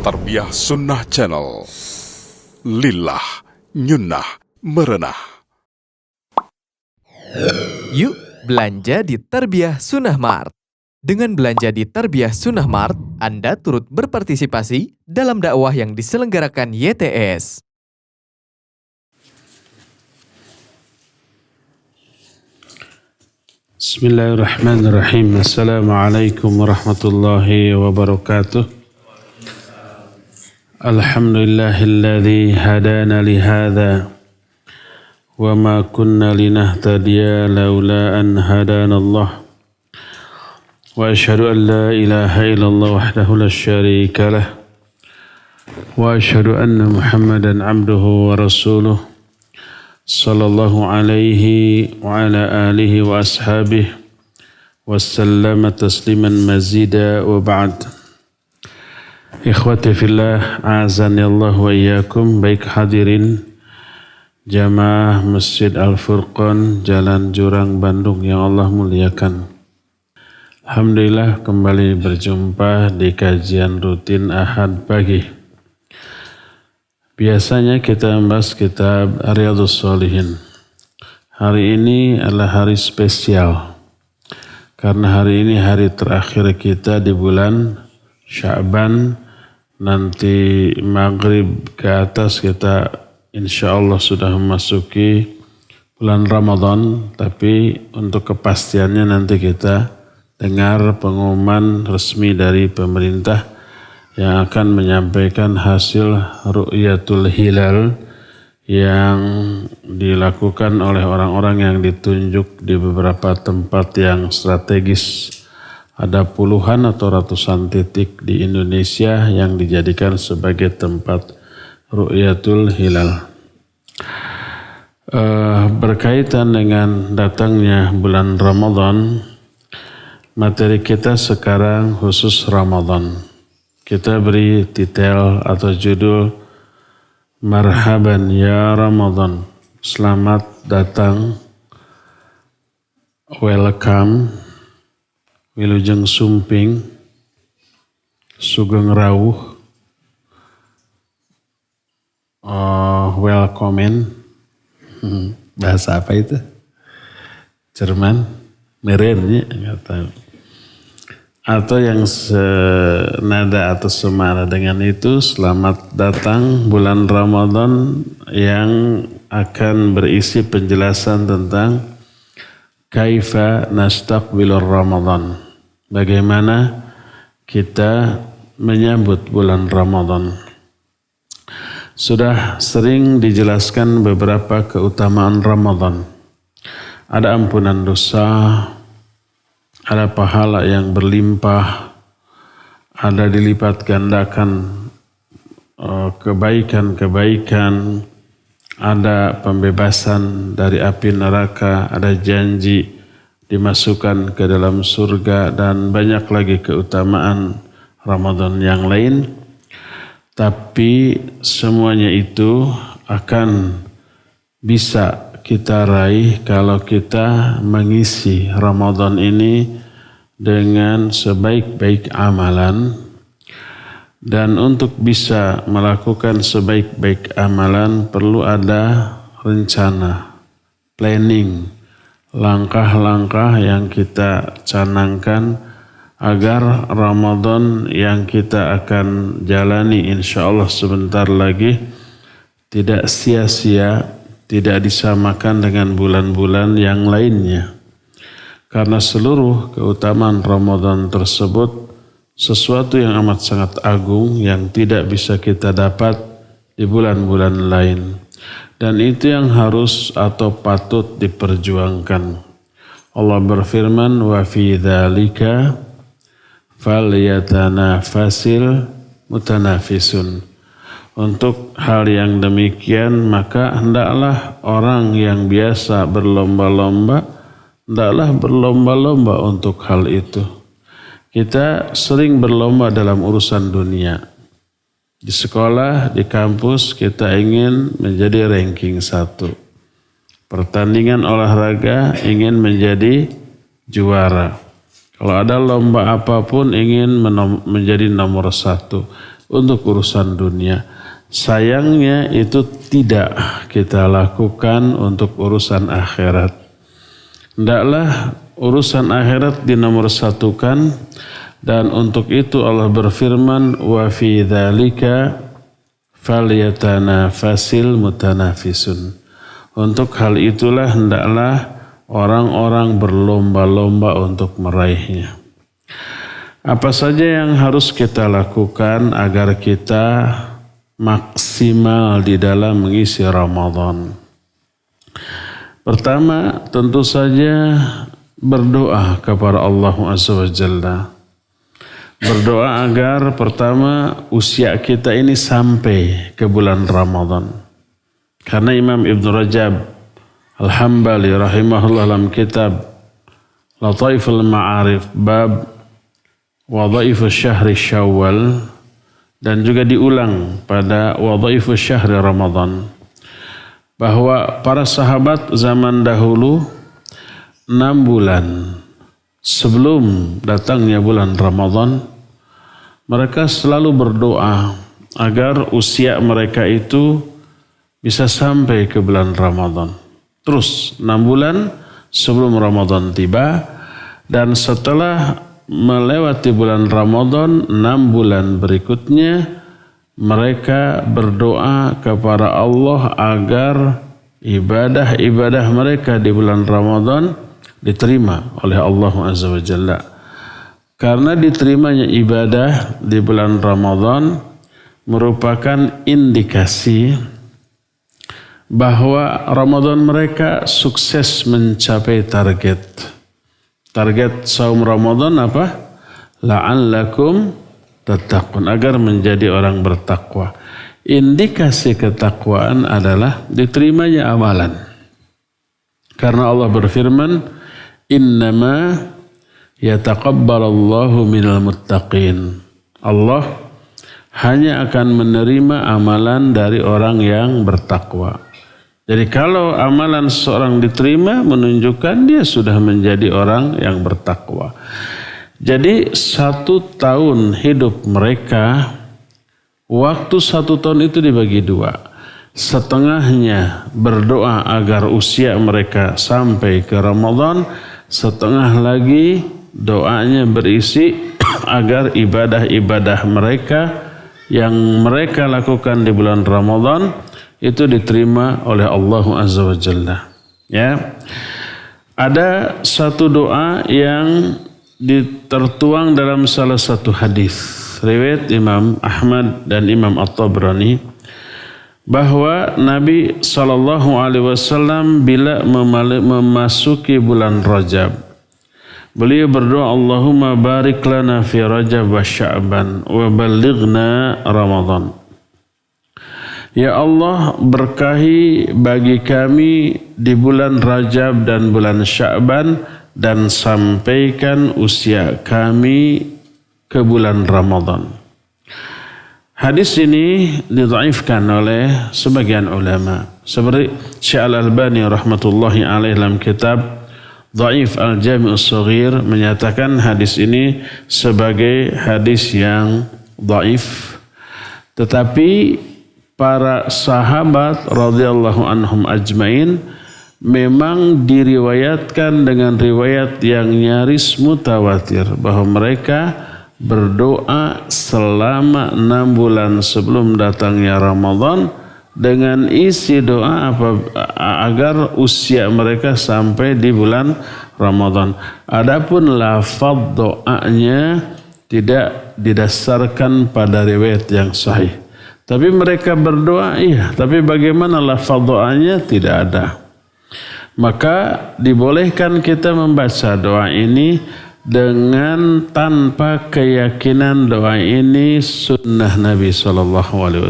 Tarbiyah Sunnah Channel. Lillah, nyunnah, merenah. Yuk belanja di Tarbiyah Sunnah Mart. Dengan belanja di Tarbiyah Sunnah Mart, Anda turut berpartisipasi dalam dakwah yang diselenggarakan YTS. Bismillahirrahmanirrahim. Assalamualaikum warahmatullahi wabarakatuh. Alhamdulillahilladzi hadana lihadza wa ma kunna linahtadiya laula an hadana Allah. Wa asyhadu an la ilaha illallah wahdahu la syarika lah. Wa asyhadu anna Muhammadan abduhu wa rasuluh. Sallallahu alaihi wa ala alihi wa ashabihi wa sallama tasliman mazida wa ba'd. Ikhwati fillah, a'azani Allah wa iyyakum. Baik hadirin jamaah Masjid Al-Furqan Jalan Jurang Bandung yang Allah muliakan. Alhamdulillah kembali berjumpa di kajian rutin Ahad pagi. Biasanya kita membahas kitab Riyadhus Shalihin. Hari ini adalah hari spesial karena hari ini hari terakhir kita di bulan Sya'ban. Nanti maghrib ke atas kita insya Allah sudah memasuki bulan Ramadan. Tapi untuk kepastiannya nanti kita dengar pengumuman resmi dari pemerintah yang akan menyampaikan hasil ru'yatul hilal yang dilakukan oleh orang-orang yang ditunjuk di beberapa tempat yang strategis. Ada puluhan atau ratusan titik di Indonesia yang dijadikan sebagai tempat ru'yatul hilal. Berkaitan dengan datangnya bulan Ramadan, materi kita sekarang khusus Ramadan. Kita beri titel atau judul Marhaban ya Ramadan. Selamat datang, welcome, wilujeng sumping, sugeng rawuh, welcome. Bahasa apa itu? Jerman? Merennya? Enggak tahu. Atau yang senada atau semana dengan itu, selamat datang bulan Ramadan yang akan berisi penjelasan tentang kaifa nastaqbilur Ramadan. Bagaimana kita menyambut bulan Ramadan. Sudah sering dijelaskan beberapa keutamaan Ramadan. Ada ampunan dosa, ada pahala yang berlimpah, ada dilipat gandakan kebaikan-kebaikan, ada pembebasan dari api neraka, ada janji dimasukkan ke dalam surga, dan banyak lagi keutamaan Ramadan yang lain. Tapi semuanya itu akan bisa kita raih kalau kita mengisi Ramadan ini dengan sebaik-baik amalan. Dan untuk bisa melakukan sebaik-baik amalan perlu ada rencana, planning, langkah-langkah yang kita canangkan agar Ramadan yang kita akan jalani insya Allah sebentar lagi tidak sia-sia, tidak disamakan dengan bulan-bulan yang lainnya. Karena seluruh keutamaan Ramadan tersebut sesuatu yang amat sangat agung yang tidak bisa kita dapat di bulan-bulan lain. Dan itu yang harus atau patut diperjuangkan. Allah berfirman, wa fi dzalika falyatanafasil mutanafisun. Untuk hal yang demikian maka hendaklah orang yang biasa berlomba-lomba, hendaklah berlomba-lomba untuk hal itu. Kita sering berlomba dalam urusan dunia. Di sekolah, di kampus kita ingin menjadi ranking 1. Pertandingan olahraga ingin menjadi juara. Kalau ada lomba apapun ingin menjadi nomor 1. untuk urusan dunia. Sayangnya itu tidak kita lakukan untuk urusan akhirat. Hendaklah urusan akhirat dinomorsatukan, dan untuk itu Allah berfirman, wa fi dzalika falyatanafasil mutanafisun. Untuk hal itulah hendaklah orang-orang berlomba-lomba untuk meraihnya. Apa saja yang harus kita lakukan agar kita maksimal di dalam mengisi Ramadan? Pertama, tentu saja berdoa kepada Allah Azza wa Jalla. Berdoa agar pertama usia kita ini sampai ke bulan Ramadan. Karena Imam Ibn Rajab Al-Hambali rahimahullah dalam kitab Lataiful Ma'arif bab Wadhaifu Syahri Syawal, dan juga diulang pada Wadhaifu Syahri Ramadan, bahwa para sahabat zaman dahulu 6 bulan sebelum datangnya bulan Ramadan, mereka selalu berdoa agar usia mereka itu bisa sampai ke bulan Ramadan. Terus 6 bulan sebelum Ramadan tiba, dan setelah melewati bulan Ramadan 6 bulan berikutnya mereka berdoa kepada Allah agar ibadah-ibadah mereka di bulan Ramadan diterima oleh Allah Azza wa Jalla. Karena diterimanya ibadah di bulan Ramadan merupakan indikasi bahwa Ramadan mereka sukses mencapai target. Target saum Ramadan apa? La'allakum tattaqun, agar menjadi orang bertakwa. Indikasi ketakwaan adalah diterimanya amalan. Karena Allah berfirman, innama yataqabbalallahu minal muttaqin. Allah hanya akan menerima amalan dari orang yang bertakwa. Jadi kalau amalan seseorang diterima, menunjukkan dia sudah menjadi orang yang bertakwa. Jadi 1 tahun hidup mereka, waktu 1 tahun itu dibagi 2. Setengahnya berdoa agar usia mereka sampai ke Ramadan, setengah lagi doanya berisi agar ibadah-ibadah mereka yang mereka lakukan di bulan Ramadan itu diterima oleh Allah Azza wa Jalla. Ya. Ada satu doa yang tertuang dalam salah satu hadis riwayat Imam Ahmad dan Imam At-Tabrani, bahwa Nabi SAW bila memasuki bulan Rajab, beliau berdoa, Allahumma barik lana fi Rajab wa Sya'ban wa ballighna Ramadan. Ya Allah, berkahi bagi kami di bulan Rajab dan bulan Sya'ban, dan sampaikan usia kami ke bulan Ramadan. Hadis ini didhaifkan oleh sebagian ulama, seperti Syekh Al-Albani rahmatullahi alaih dalam kitab Dhaif Al-Jami' As-Shaghir menyatakan hadis ini sebagai hadis yang dhaif. Tetapi para sahabat radhiyallahu anhum ajmain memang diriwayatkan dengan riwayat yang nyaris mutawatir bahwa mereka berdoa selama 6 bulan sebelum datangnya Ramadan dengan isi doa agar usia mereka sampai di bulan Ramadan. Adapun lafaz doanya tidak didasarkan pada riwayat yang sahih. Tapi mereka berdoa, iya. Tapi bagaimana lafaz doanya? Tidak ada. Maka dibolehkan kita membaca doa ini dengan tanpa keyakinan doa ini sunnah Nabi SAW.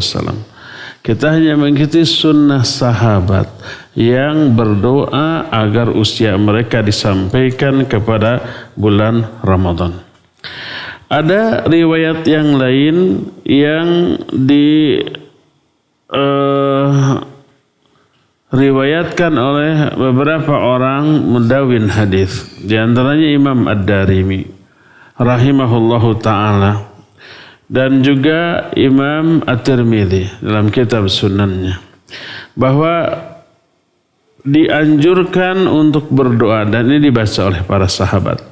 Kita hanya mengikuti sunnah sahabat yang berdoa agar usia mereka disampaikan kepada bulan Ramadan. Ada riwayat yang lain yang riwayatkan oleh beberapa orang mudawin hadis, di antaranya Imam Ad-Darimi rahimahullahu taala. dan juga Imam At-Tirmidzi dalam kitab sunannya, bahwa dianjurkan untuk berdoa, dan ini dibaca oleh para sahabat,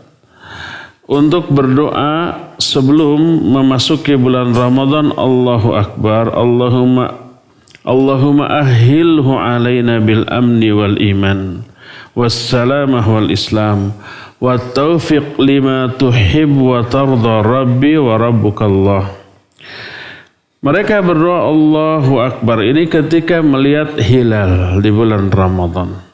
untuk berdoa sebelum memasuki bulan Ramadan. Allahu Akbar, Allahumma ahilhu alaina bil amni wal iman wassalamah wal islam wa taufiq lima tuhib wa tarda rabbi wa rabbukallah. Mereka berdoa Allahu Akbar ini ketika melihat hilal di bulan Ramadan.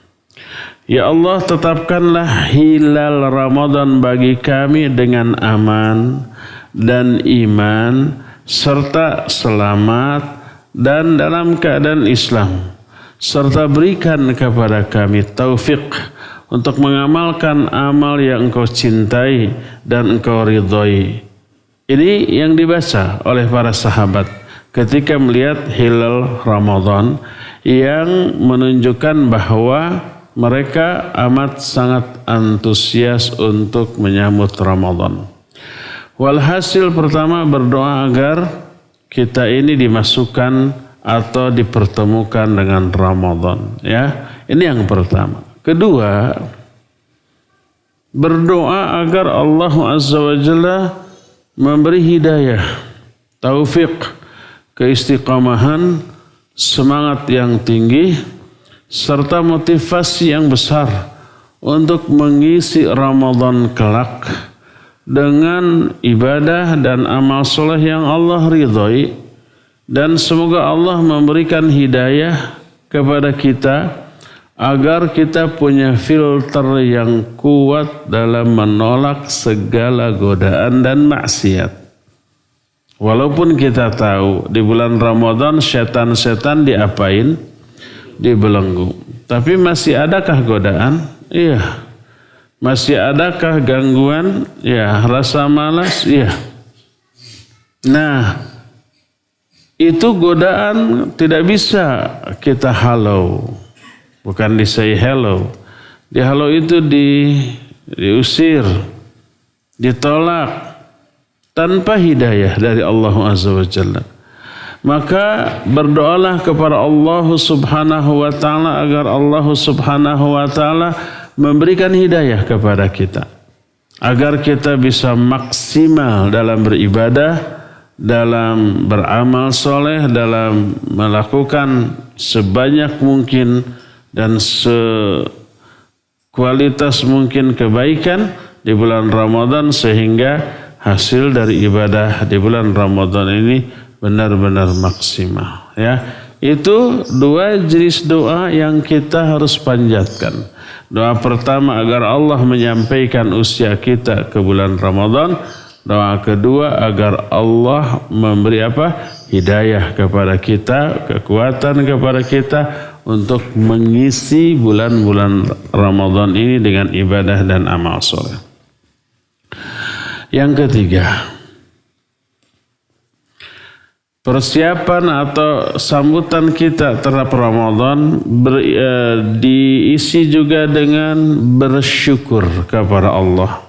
Ya Allah, tetapkanlah hilal Ramadan bagi kami dengan aman dan iman serta selamat dan dalam keadaan Islam, serta berikan kepada kami taufik untuk mengamalkan amal yang Engkau cintai dan Engkau ridhoi. Ini yang dibaca oleh para sahabat ketika melihat hilal Ramadan, yang menunjukkan bahwa mereka amat sangat antusias untuk menyambut Ramadan. Walhasil pertama berdoa agar kita ini dimasukkan atau dipertemukan dengan Ramadan. Ya, ini yang pertama. Kedua, berdoa agar Allah Azza wa Jalla memberi hidayah, taufik, keistiqamahan, semangat yang tinggi, serta motivasi yang besar untuk mengisi Ramadan kelak dengan ibadah dan amal soleh yang Allah ridhoi. Dan semoga Allah memberikan hidayah kepada kita agar kita punya filter yang kuat dalam menolak segala godaan dan maksiat. Walaupun kita tahu di bulan Ramadan setan-setan diapain? Dibelenggu. Tapi masih adakah godaan? Iya. Masih adakah gangguan? Ya. Rasa malas? Iya. Nah, itu godaan tidak bisa kita halau. Bukan di say hello. Di halau itu diusir, ditolak tanpa hidayah dari Allah Azza wa Jalla. Maka berdoalah kepada Allah Subhanahu wa taala agar Allah Subhanahu wa taala memberikan hidayah kepada kita, agar kita bisa maksimal dalam beribadah, dalam beramal soleh, dalam melakukan sebanyak mungkin dan sekualitas mungkin kebaikan di bulan Ramadan, sehingga hasil dari ibadah di bulan Ramadan ini benar-benar maksimal. Ya, itu dua jenis doa yang kita harus panjatkan. Doa pertama agar Allah menyampaikan usia kita ke bulan Ramadan. Doa kedua agar Allah memberi hidayah kepada kita, kekuatan kepada kita untuk mengisi bulan-bulan Ramadan ini dengan ibadah dan amal soleh. Yang ketiga, persiapan atau sambutan kita terhadap Ramadan diisi juga dengan bersyukur kepada Allah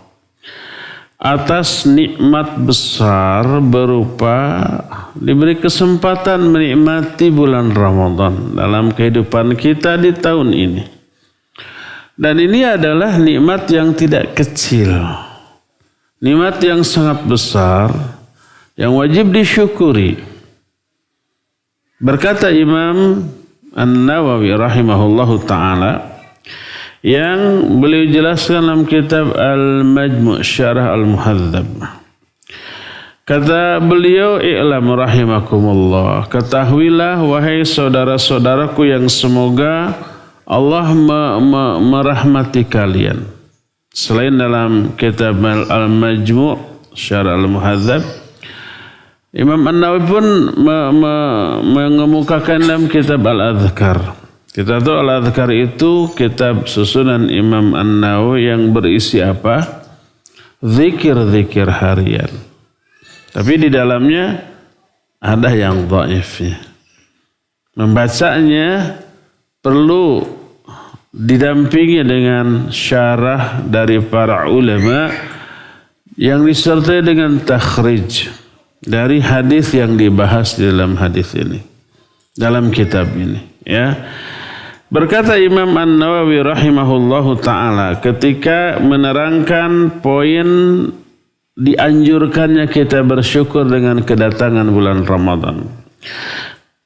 atas nikmat besar berupa diberi kesempatan menikmati bulan Ramadan dalam kehidupan kita di tahun ini. Dan ini adalah nikmat yang tidak kecil, nikmat yang sangat besar yang wajib disyukuri. Berkata Imam An-Nawawi rahimahullahu ta'ala, yang beliau jelaskan dalam kitab Al-Majmu' Syarah Al-Muhadzab. Kata beliau, i'lam rahimakumullah, ketahuilah wahai saudara-saudaraku yang semoga Allah merahmati kalian. Selain dalam kitab Al-Majmu' Syarah Al-Muhadzab, Imam An-Nawawi pun mengemukakan dalam kitab Al-Adhkar. Kita tahu Al-Adhkar itu kitab susunan Imam An-Nawawi yang berisi apa? Zikir-zikir harian. Tapi di dalamnya ada yang dhaifnya. Membacanya perlu didampingi dengan syarah dari para ulama yang disertai dengan takhrij. dari hadis yang dibahas di dalam hadis ini, dalam kitab ini, ya. Berkata Imam An-Nawawi rahimahullahu ta'ala ketika menerangkan poin dianjurkannya kita bersyukur dengan kedatangan bulan Ramadan.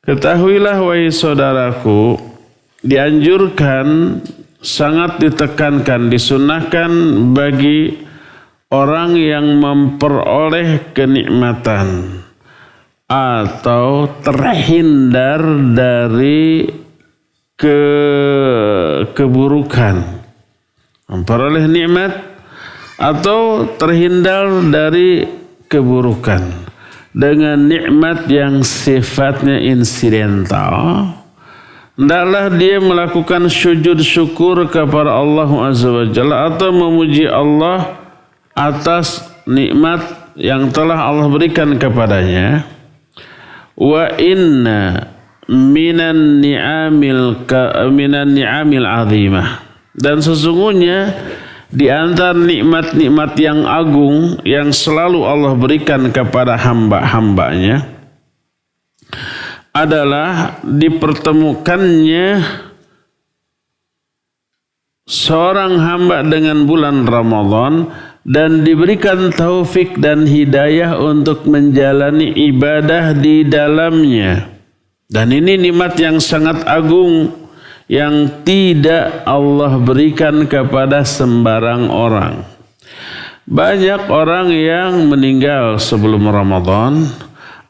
Ketahuilah wahai saudaraku, dianjurkan, sangat ditekankan, disunahkan bagi orang yang memperoleh kenikmatan atau terhindar dari keburukan, memperoleh nikmat atau terhindar dari keburukan dengan nikmat yang sifatnya insidental. Hendaklah dia melakukan sujud syukur kepada Allah Azza wa Jalla atau memuji Allah atas nikmat yang telah Allah berikan kepadanya. Wa inna minan ni'amil azimah, dan sesungguhnya di antara nikmat-nikmat yang agung yang selalu Allah berikan kepada hamba-hambanya adalah dipertemukannya seorang hamba dengan bulan Ramadan dan diberikan taufik dan hidayah untuk menjalani ibadah di dalamnya. Dan ini nikmat yang sangat agung yang tidak Allah berikan kepada sembarang orang. Banyak orang yang meninggal sebelum Ramadan,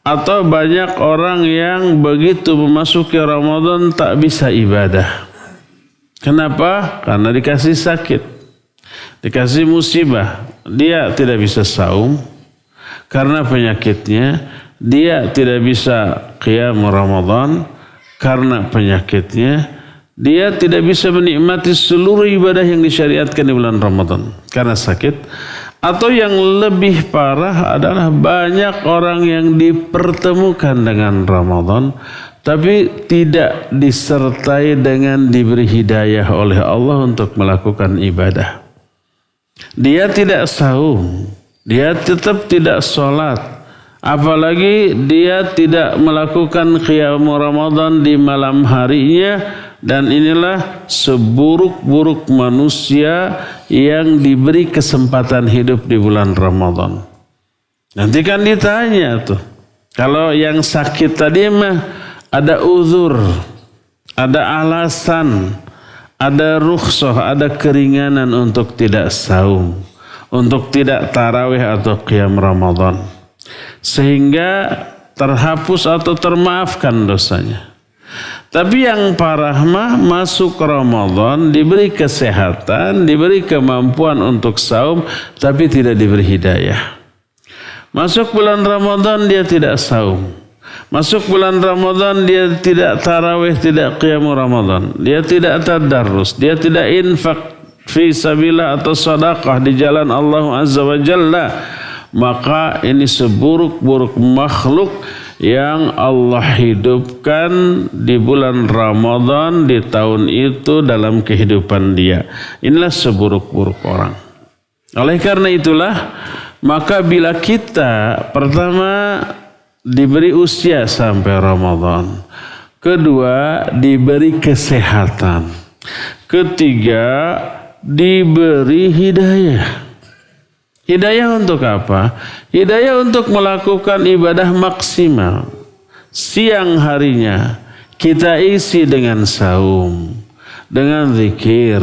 atau banyak orang yang begitu memasuki Ramadan tak bisa ibadah. Kenapa? Karena dikasih sakit, dikasih musibah. Dia tidak bisa saum karena penyakitnya. Dia tidak bisa qiyam Ramadan karena penyakitnya. Dia tidak bisa menikmati seluruh ibadah yang disyariatkan di bulan Ramadan karena sakit. Atau yang lebih parah adalah banyak orang yang dipertemukan dengan Ramadan tapi tidak disertai dengan diberi hidayah oleh Allah untuk melakukan ibadah. Dia tidak saum, dia tetap tidak sholat. Apalagi dia tidak melakukan qiyam Ramadan di malam harinya, dan inilah seburuk-buruk manusia yang diberi kesempatan hidup di bulan Ramadan. Nanti kan ditanya tuh, kalau yang sakit tadi mah ada uzur, ada alasan, ada rukhsah, ada keringanan untuk tidak saum, untuk tidak tarawih atau qiyam Ramadan, sehingga terhapus atau termaafkan dosanya. Tapi yang parah mah masuk Ramadan, diberi kesehatan, diberi kemampuan untuk saum, tapi tidak diberi hidayah. Masuk bulan Ramadan dia tidak saum. Masuk bulan Ramadan dia tidak tarawih, tidak qiyam Ramadan. Dia tidak tadarrus, dia tidak infak fi sabilillah atau sedekah di jalan Allah Azza wa Jalla. Maka ini seburuk-buruk makhluk yang Allah hidupkan di bulan Ramadan di tahun itu dalam kehidupan dia. Inilah seburuk-buruk orang. Oleh karena itulah, maka bila kita pertama diberi usia sampai Ramadan, kedua diberi kesehatan, ketiga diberi hidayah. Hidayah untuk apa? Hidayah untuk melakukan ibadah maksimal. Siang harinya kita isi dengan saum, dengan zikir,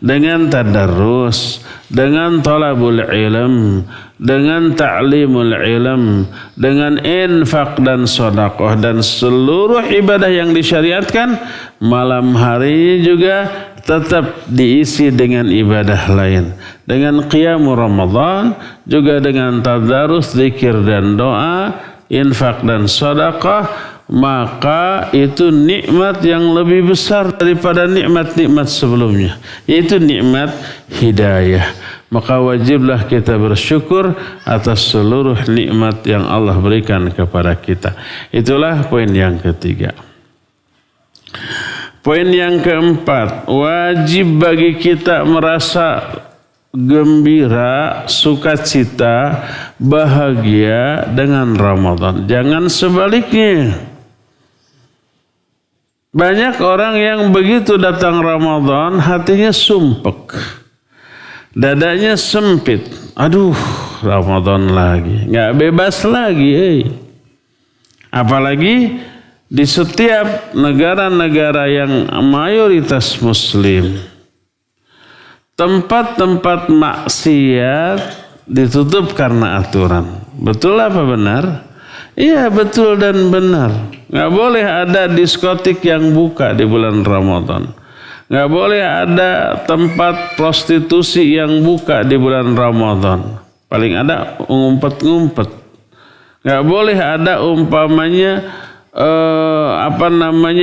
dengan tadarrus, dengan talabul ilm, dengan ta'limul ilm, dengan infak dan sedekah dan seluruh ibadah yang disyariatkan. Malam hari juga tetap diisi dengan ibadah lain, dengan qiyam Ramadan, juga dengan tadarus, zikir dan doa, infak dan sedekah. Maka itu nikmat yang lebih besar daripada nikmat-nikmat sebelumnya, yaitu nikmat hidayah. Maka wajiblah kita bersyukur atas seluruh nikmat yang Allah berikan kepada kita. Itulah poin yang ketiga. Poin yang keempat, wajib bagi kita merasa gembira, sukacita, bahagia dengan Ramadan. Jangan sebaliknya. Banyak orang yang begitu datang Ramadan hatinya sumpek, dadanya sempit. Aduh, Ramadan lagi, nggak bebas lagi. Apalagi di setiap negara-negara yang mayoritas Muslim, tempat-tempat maksiat ditutup karena aturan. Betul apa benar? Iya, betul dan benar. Nggak boleh ada diskotik yang buka di bulan Ramadan. Nggak boleh ada tempat prostitusi yang buka di bulan Ramadan. Paling ada ngumpet-ngumpet. Nggak boleh ada umpamanya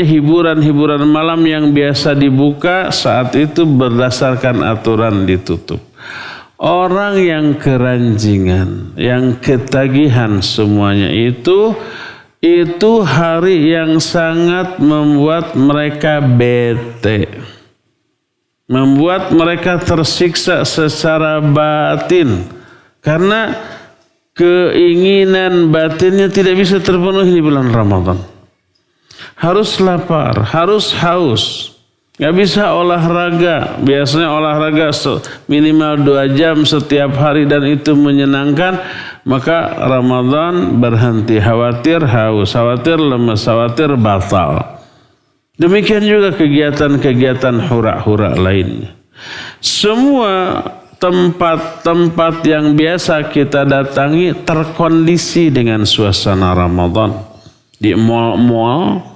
hiburan-hiburan malam yang biasa dibuka saat itu berdasarkan aturan ditutup. Orang yang keranjingan, yang ketagihan semuanya itu hari yang sangat membuat mereka bete. Membuat mereka tersiksa secara batin. Karena keinginan batinnya tidak bisa terpenuhi di bulan Ramadan. Harus lapar, harus haus. Gak bisa olahraga. Biasanya olahraga minimal 2 jam setiap hari dan itu menyenangkan. Maka Ramadan berhenti. Khawatir haus, khawatir lemas, khawatir batal. Demikian juga kegiatan-kegiatan hura-hura lainnya. Semua tempat-tempat yang biasa kita datangi terkondisi dengan suasana Ramadan. Di mal-mal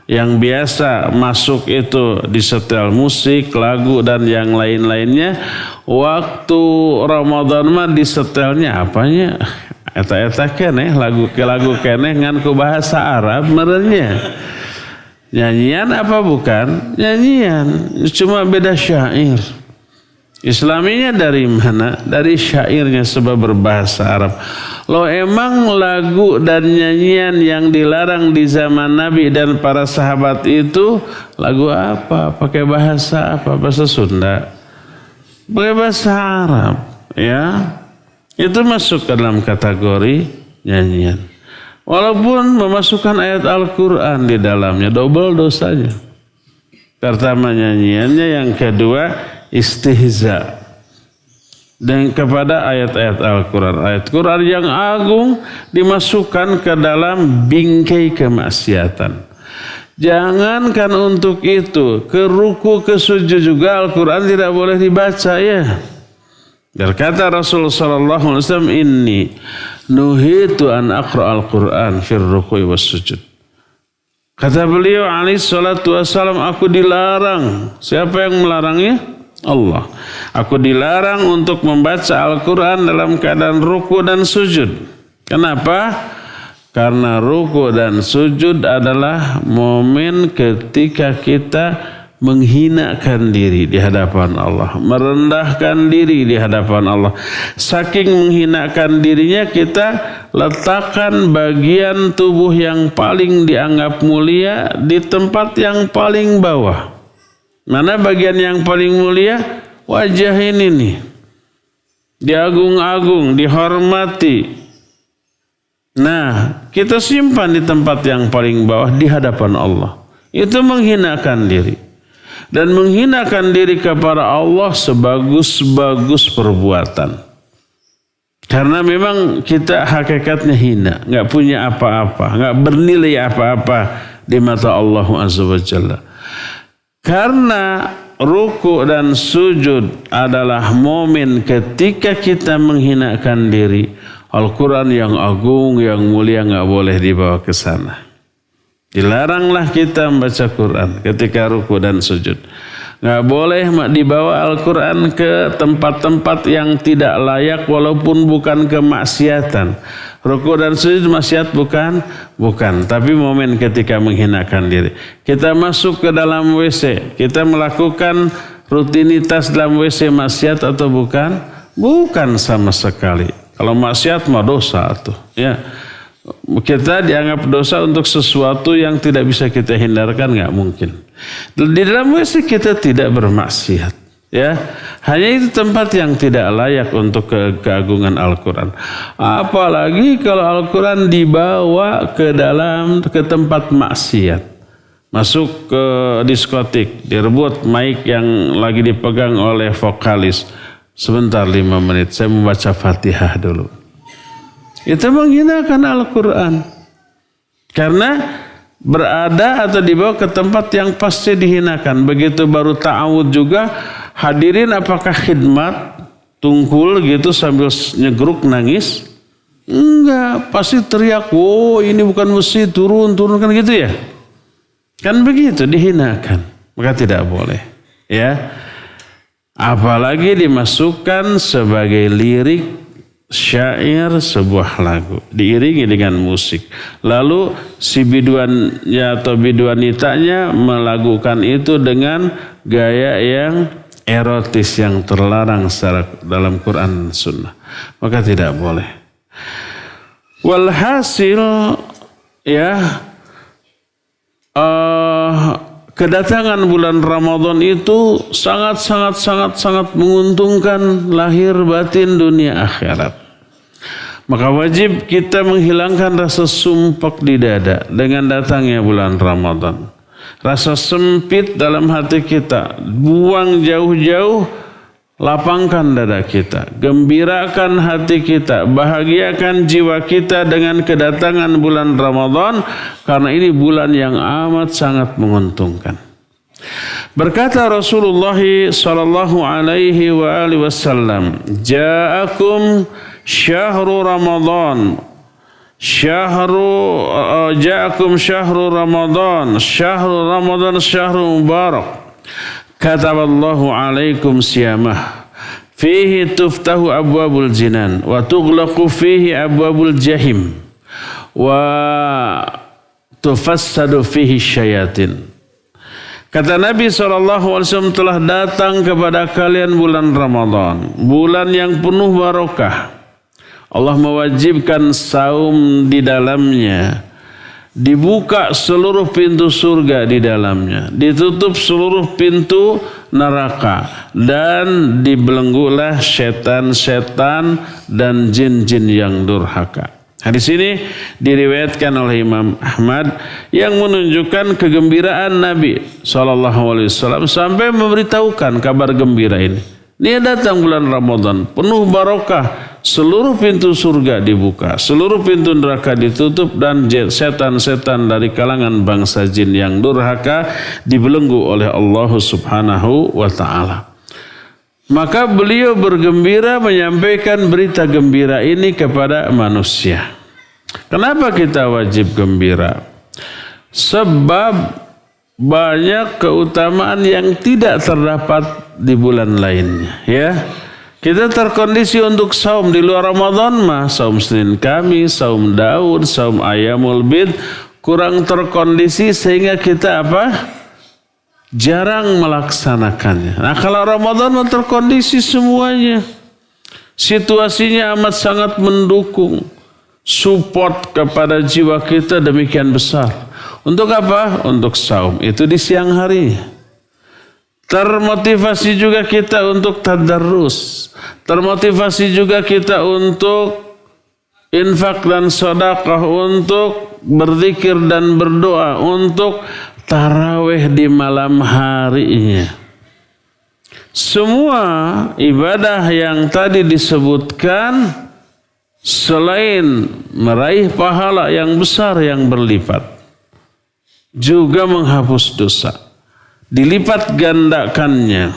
yang biasa masuk itu disetel musik, lagu dan yang lain-lainnya. Waktu Ramadan mah disetelnya apanya? Eta-eta keneh lagu keneh ngan ku bahasa Arab merenya. Nyanyian apa bukan? Nyanyian, cuma beda syair. Islaminya dari mana? Dari syairnya sebab berbahasa Arab. Loh emang lagu dan nyanyian yang dilarang di zaman Nabi dan para sahabat itu lagu apa? Pakai bahasa apa? Bahasa Sunda. Pakai bahasa Arab. Ya, itu masuk ke dalam kategori nyanyian. Walaupun memasukkan ayat Al-Quran di dalamnya, double dosanya. Pertama nyanyiannya, yang kedua istihza dan kepada ayat-ayat Al-Quran. Ayat Quran yang agung dimasukkan ke dalam bingkai kemaksiatan. Jangankan untuk itu, ke ruku, ke sujud juga Al-Quran tidak boleh dibaca ya. Berkata Rasulullah SAW, inni nuhitu an aqra al-Quran fir ruku'i was sujud. Kata beliau alaihi salatu wassalam, aku dilarang. Siapa yang melarangnya? Allah. Aku dilarang untuk membaca Al-Quran dalam keadaan ruku dan sujud. Kenapa? Karena ruku dan sujud adalah momen ketika kita menghinakan diri di hadapan Allah, merendahkan diri di hadapan Allah. Saking menghinakan dirinya, kita letakkan bagian tubuh yang paling dianggap mulia di tempat yang paling bawah. Mana bagian yang paling mulia? Wajah ini nih. Diagung-agung, dihormati. Nah, kita simpan di tempat yang paling bawah di hadapan Allah. Itu menghinakan diri. Dan menghinakan diri kepada Allah sebagus-bagus perbuatan. Karena memang kita hakikatnya hina, nggak punya apa-apa, nggak bernilai apa-apa di mata Allah Azza wa Jalla. Karena ruku dan sujud adalah momen ketika kita menghinakan diri. Al-Quran yang agung, yang mulia nggak boleh dibawa ke sana. Dilaranglah kita membaca Quran ketika ruku dan sujud. Nggak boleh dibawa Al-Quran ke tempat-tempat yang tidak layak walaupun bukan kemaksiatan. Ruku dan sujud maksiat bukan? Bukan. Tapi momen ketika menghinakan diri. Kita masuk ke dalam WC. Kita melakukan rutinitas dalam WC maksiat atau bukan? Bukan sama sekali. Kalau maksiat mah dosa tuh. Ya. Kita dianggap dosa untuk sesuatu yang tidak bisa kita hindarkan, nggak mungkin. Di dalam WC kita tidak bermaksiat, ya. Hanya itu tempat yang tidak layak untuk keagungan Al-Quran. Apalagi kalau Al-Quran dibawa ke tempat maksiat. Masuk ke diskotik, direbut mic yang lagi dipegang oleh vokalis. Sebentar 5 menit, saya membaca Fatihah dulu. Itu menghinakan Al-Quran. Karena berada atau dibawa ke tempat yang pasti dihinakan. Begitu baru ta'awud juga, hadirin apakah khidmat, tungkul gitu sambil nyegruk nangis? Enggak, pasti teriak, oh ini bukan masjid, turun kan gitu ya. Kan begitu, dihinakan. Maka tidak boleh. Ya. Apalagi dimasukkan sebagai lirik syair sebuah lagu. Diiringi dengan musik. Lalu si biduannya atau biduanitanya melakukan itu dengan gaya yang erotis, yang terlarang secara dalam Quran dan Sunnah. Maka tidak boleh. Walhasil ya, kedatangan bulan Ramadan itu sangat menguntungkan lahir batin dunia akhirat. Maka wajib kita menghilangkan rasa sumpek di dada dengan datangnya bulan Ramadan. Rasa sempit dalam hati kita, buang jauh-jauh, lapangkan dada kita, gembirakan hati kita, bahagiakan jiwa kita dengan kedatangan bulan Ramadan, karena ini bulan yang amat sangat menguntungkan. Berkata Rasulullah sallallahu alaihi wasallam, "Ja'akum syahru Ramadan, ja'akum syahru Ramadan, syahru mubarak. Kataballahu alaikum siyamah. Fihi tuftahu abwabul jinan wa tughlaqu fihi abwabul jahim wa tufassadu fihi syayatin." Kata Nabi SAW, telah datang kepada kalian bulan Ramadan, bulan yang penuh barokah. Allah mewajibkan saum di dalamnya. Dibuka seluruh pintu surga di dalamnya. Ditutup seluruh pintu neraka. Dan dibelenggulah setan-setan dan jin-jin yang durhaka. Hadis ini diriwayatkan oleh Imam Ahmad yang menunjukkan kegembiraan Nabi SAW sampai memberitahukan kabar gembira ini. Dia datang bulan Ramadan, penuh barokah. Seluruh pintu surga dibuka, seluruh pintu neraka ditutup, dan setan-setan dari kalangan bangsa jin yang durhaka dibelenggu oleh Allah Subhanahu wa ta'ala. Maka beliau bergembira menyampaikan berita gembira ini kepada manusia. Kenapa kita wajib gembira? Sebab banyak keutamaan yang tidak terdapat di bulan lainnya, ya. Kita terkondisi untuk saum di luar Ramadan mah, saum Senin Kamis, saum Daud, saum Ayyamul Bid, kurang terkondisi sehingga kita jarang melaksanakannya. Nah, kalau Ramadan mah terkondisi semuanya. Situasinya amat sangat mendukung. Support kepada jiwa kita demikian besar. Untuk apa? Untuk saum. Itu di siang hari. Termotivasi juga kita untuk tadarrus. Termotivasi juga kita untuk infak dan sedekah, untuk berzikir dan berdoa, untuk tarawih di malam harinya. Semua ibadah yang tadi disebutkan selain meraih pahala yang besar yang berlipat, juga menghapus dosa. Dilipat gandakannya.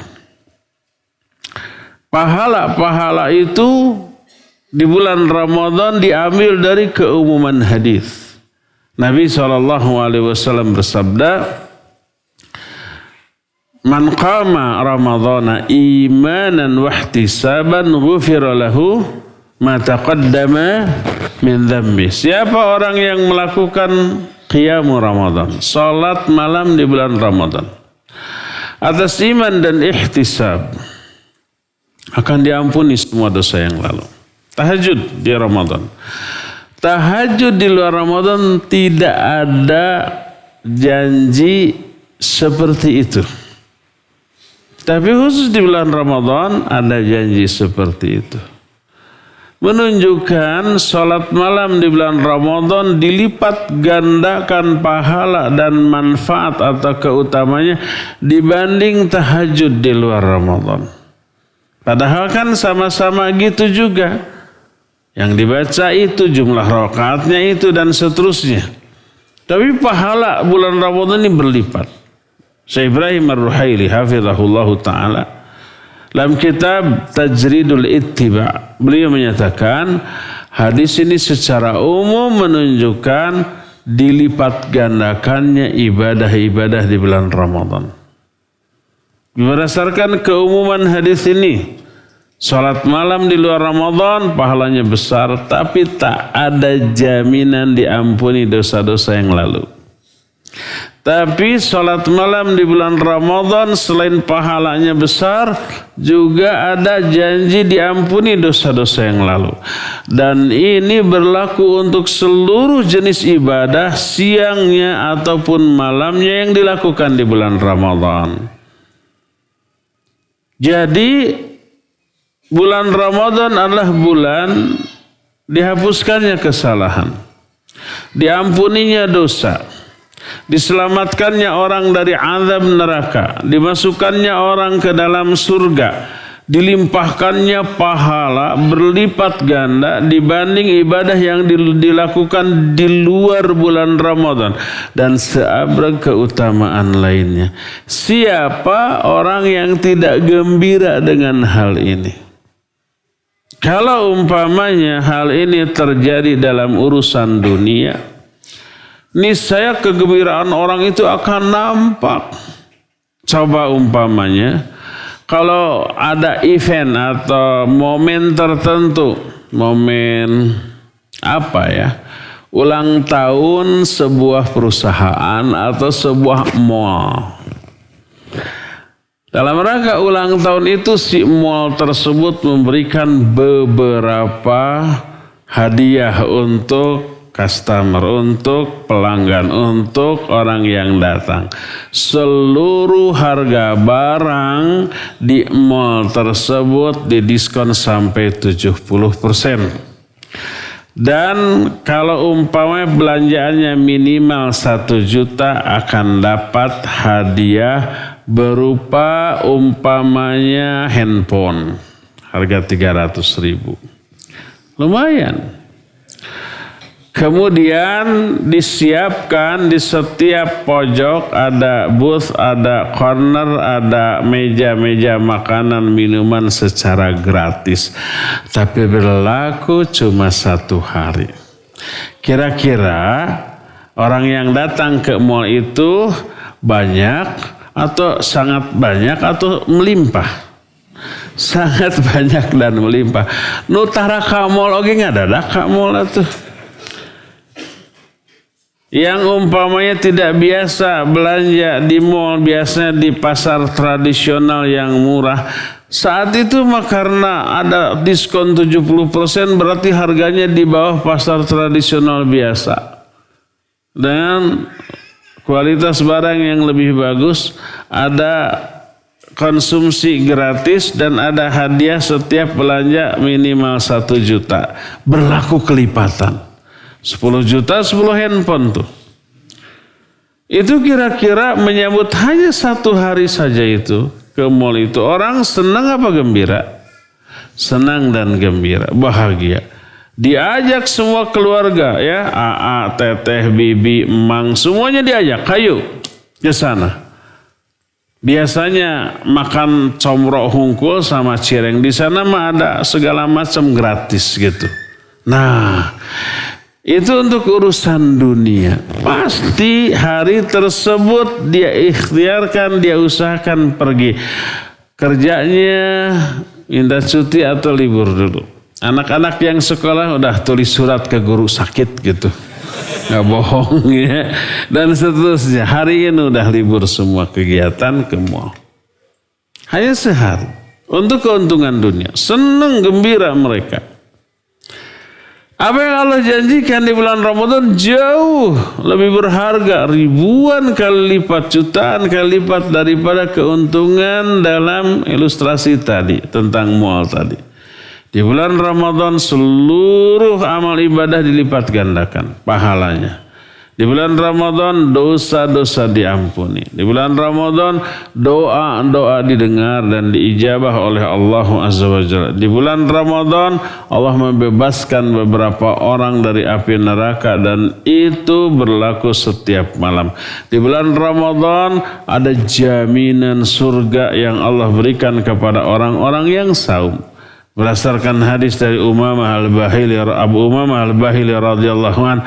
Pahala-pahala itu di bulan Ramadan diambil dari keumuman hadis. Nabi SAW bersabda, "Man qama Ramadhana imanan wa ihtisaban ghufira lahu ma taqaddama min dhanbi." Siapa orang yang melakukan qiyamul Ramadan, salat malam di bulan Ramadan, atas iman dan ihtisab, akan diampuni semua dosa yang lalu. Tahajud di Ramadan. Tahajud di luar Ramadan tidak ada janji seperti itu. Tapi khusus di bulan Ramadan ada janji seperti itu. Menunjukkan sholat malam di bulan Ramadan dilipat gandakan pahala dan manfaat atau keutamanya dibanding tahajud di luar Ramadan. Padahal kan sama-sama gitu juga. Yang dibaca itu, jumlah rakaatnya itu dan seterusnya. Tapi pahala bulan Ramadan ini berlipat. Syekh Ibrahim Ar-Ruhaili hafizahullahu ta'ala dalam kitab Tajridul Ittiba, beliau menyatakan hadis ini secara umum menunjukkan dilipat gandakannya ibadah-ibadah di bulan Ramadan. Berdasarkan keumuman hadis ini, salat malam di luar Ramadan pahalanya besar, tapi tak ada jaminan diampuni dosa-dosa yang lalu. Tapi salat malam di bulan Ramadan selain pahalanya besar, juga ada janji diampuni dosa-dosa yang lalu. Dan ini berlaku untuk seluruh jenis ibadah siangnya ataupun malamnya yang dilakukan di bulan Ramadan. Jadi bulan Ramadan adalah bulan dihapuskannya kesalahan, diampuninya dosa, diselamatkannya orang dari azab neraka, dimasukkannya orang ke dalam surga, dilimpahkannya pahala berlipat ganda dibanding ibadah yang dilakukan di luar bulan Ramadan dan seabrek keutamaan lainnya. Siapa orang yang tidak gembira dengan hal ini? Kalau umpamanya hal ini terjadi dalam urusan dunia, niscaya kegembiraan orang itu akan nampak. Coba umpamanya kalau ada event atau momen tertentu, momen apa ya, ulang tahun sebuah perusahaan atau sebuah mall. Dalam rangka ulang tahun itu si mall tersebut memberikan beberapa hadiah untuk customer, untuk pelanggan, untuk orang yang datang. Seluruh harga barang di mall tersebut didiskon sampai 70%. Dan kalau umpamanya belanjaannya minimal 1 juta akan dapat hadiah berupa umpamanya handphone harga 300.000. Lumayan. Kemudian disiapkan di setiap pojok ada booth, ada corner, ada meja-meja makanan, minuman secara gratis. Tapi berlaku cuma 1 hari. Kira-kira orang yang datang ke mall itu banyak atau sangat banyak atau melimpah? Sangat banyak dan melimpah. Nutara ka mall oge ngadadak ka mall atuh. Yang umpamanya tidak biasa belanja di mall, biasanya di pasar tradisional yang murah. Saat itu mah karena ada diskon 70% berarti harganya di bawah pasar tradisional biasa. Dan kualitas barang yang lebih bagus, ada konsumsi gratis dan ada hadiah setiap belanja minimal 1 juta. Berlaku kelipatan. 10 juta 10 handphone tuh. Itu kira-kira menyambut hanya 1 hari saja itu ke mall itu. Orang senang apa gembira? Senang dan gembira, bahagia. Diajak semua keluarga ya, AA, teteh, bibi, emang, semuanya diajak. Ayo ke sana. Biasanya makan comrok hungkul sama cireng. Di sana mah ada segala macam gratis gitu. Nah, itu untuk urusan dunia. Pasti hari tersebut dia ikhtiarkan, dia usahakan pergi. Kerjanya minta cuti atau libur dulu. Anak-anak yang sekolah udah tulis surat ke guru sakit gitu. Gak bohong ya. Dan seterusnya. Hari ini udah libur semua kegiatan ke mall. Hanya sehari. Untuk keuntungan dunia. Senang gembira mereka. Apa yang Allah janjikan di bulan Ramadan jauh lebih berharga, ribuan kali lipat, jutaan kali lipat daripada keuntungan dalam ilustrasi tadi tentang mual tadi. Di bulan Ramadan seluruh amal ibadah dilipat gandakan pahalanya. Di bulan Ramadan dosa-dosa diampuni. Di bulan Ramadan doa-doa didengar dan diijabah oleh Allah Azza wa Jalla. Di bulan Ramadan Allah membebaskan beberapa orang dari api neraka dan itu berlaku setiap malam. Di bulan Ramadan ada jaminan surga yang Allah berikan kepada orang-orang yang saum. Berdasarkan hadis dari Abu Umamah Al-Bahili radhiyallahu an,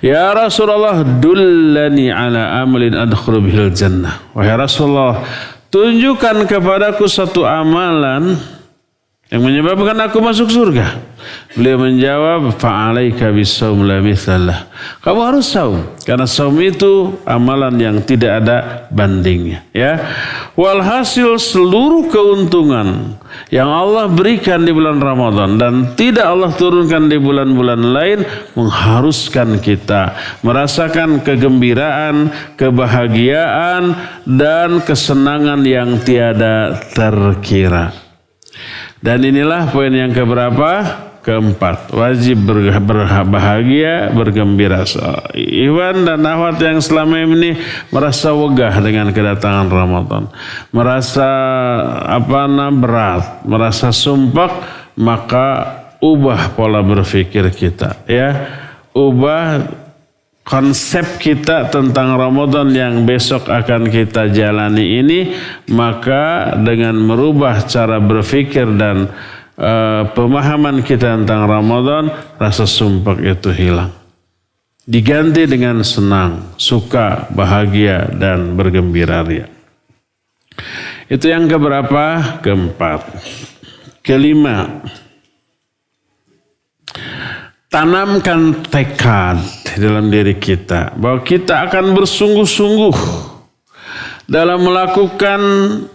ya Rasulullah, dullani ala amalin adkhulu bihil jannah. Wahai Rasulullah, tunjukkan kepadaku satu amalan yang menyebabkan aku masuk surga. Beliau menjawab, fa'alaika bisawm la mithalah. Kamu harus saum karena saum itu amalan yang tidak ada bandingnya, ya. Walhasil seluruh keuntungan yang Allah berikan di bulan Ramadan dan tidak Allah turunkan di bulan-bulan lain mengharuskan kita merasakan kegembiraan, kebahagiaan dan kesenangan yang tiada terkira. Dan inilah poin yang keberapa? Keempat, wajib berbahagia, bergembira. Iwan dan akhwat yang selama ini merasa wegah dengan kedatangan Ramadan, merasa berat, merasa sumpek, maka ubah pola berpikir kita, ya. Ubah konsep kita tentang Ramadan yang besok akan kita jalani ini, maka dengan merubah cara berpikir dan pemahaman kita tentang Ramadan, rasa sumpek itu hilang. Diganti dengan senang, suka, bahagia, dan bergembira ria. Itu yang keberapa? Keempat. Kelima, tanamkan tekad dalam diri kita bahwa kita akan bersungguh-sungguh dalam melakukan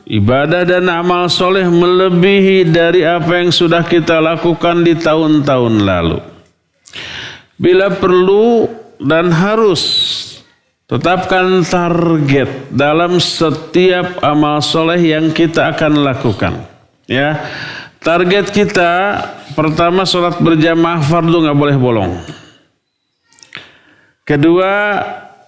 ibadah dan amal soleh melebihi dari apa yang sudah kita lakukan di tahun-tahun lalu. Bila perlu dan harus, tetapkan target dalam setiap amal soleh yang kita akan lakukan. Ya, target kita pertama sholat berjamaah fardu nggak boleh bolong. Kedua,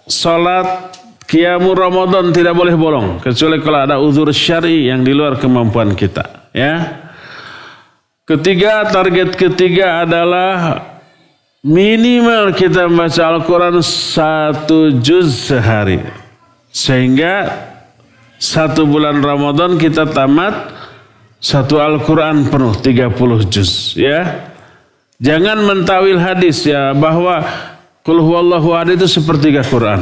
sholat Qiyamul Ramadan tidak boleh bolong kecuali kalau ada uzur syar'i yang di luar kemampuan kita, ya. Ketiga, target ketiga adalah minimal kita membaca Al-Quran 1 juz sehari, sehingga 1 bulan Ramadan kita tamat 1 Al-Quran penuh 30 juz, ya. Jangan mentawil hadis, ya, bahwa Qul huwallahu ahad itu sepertiga Quran.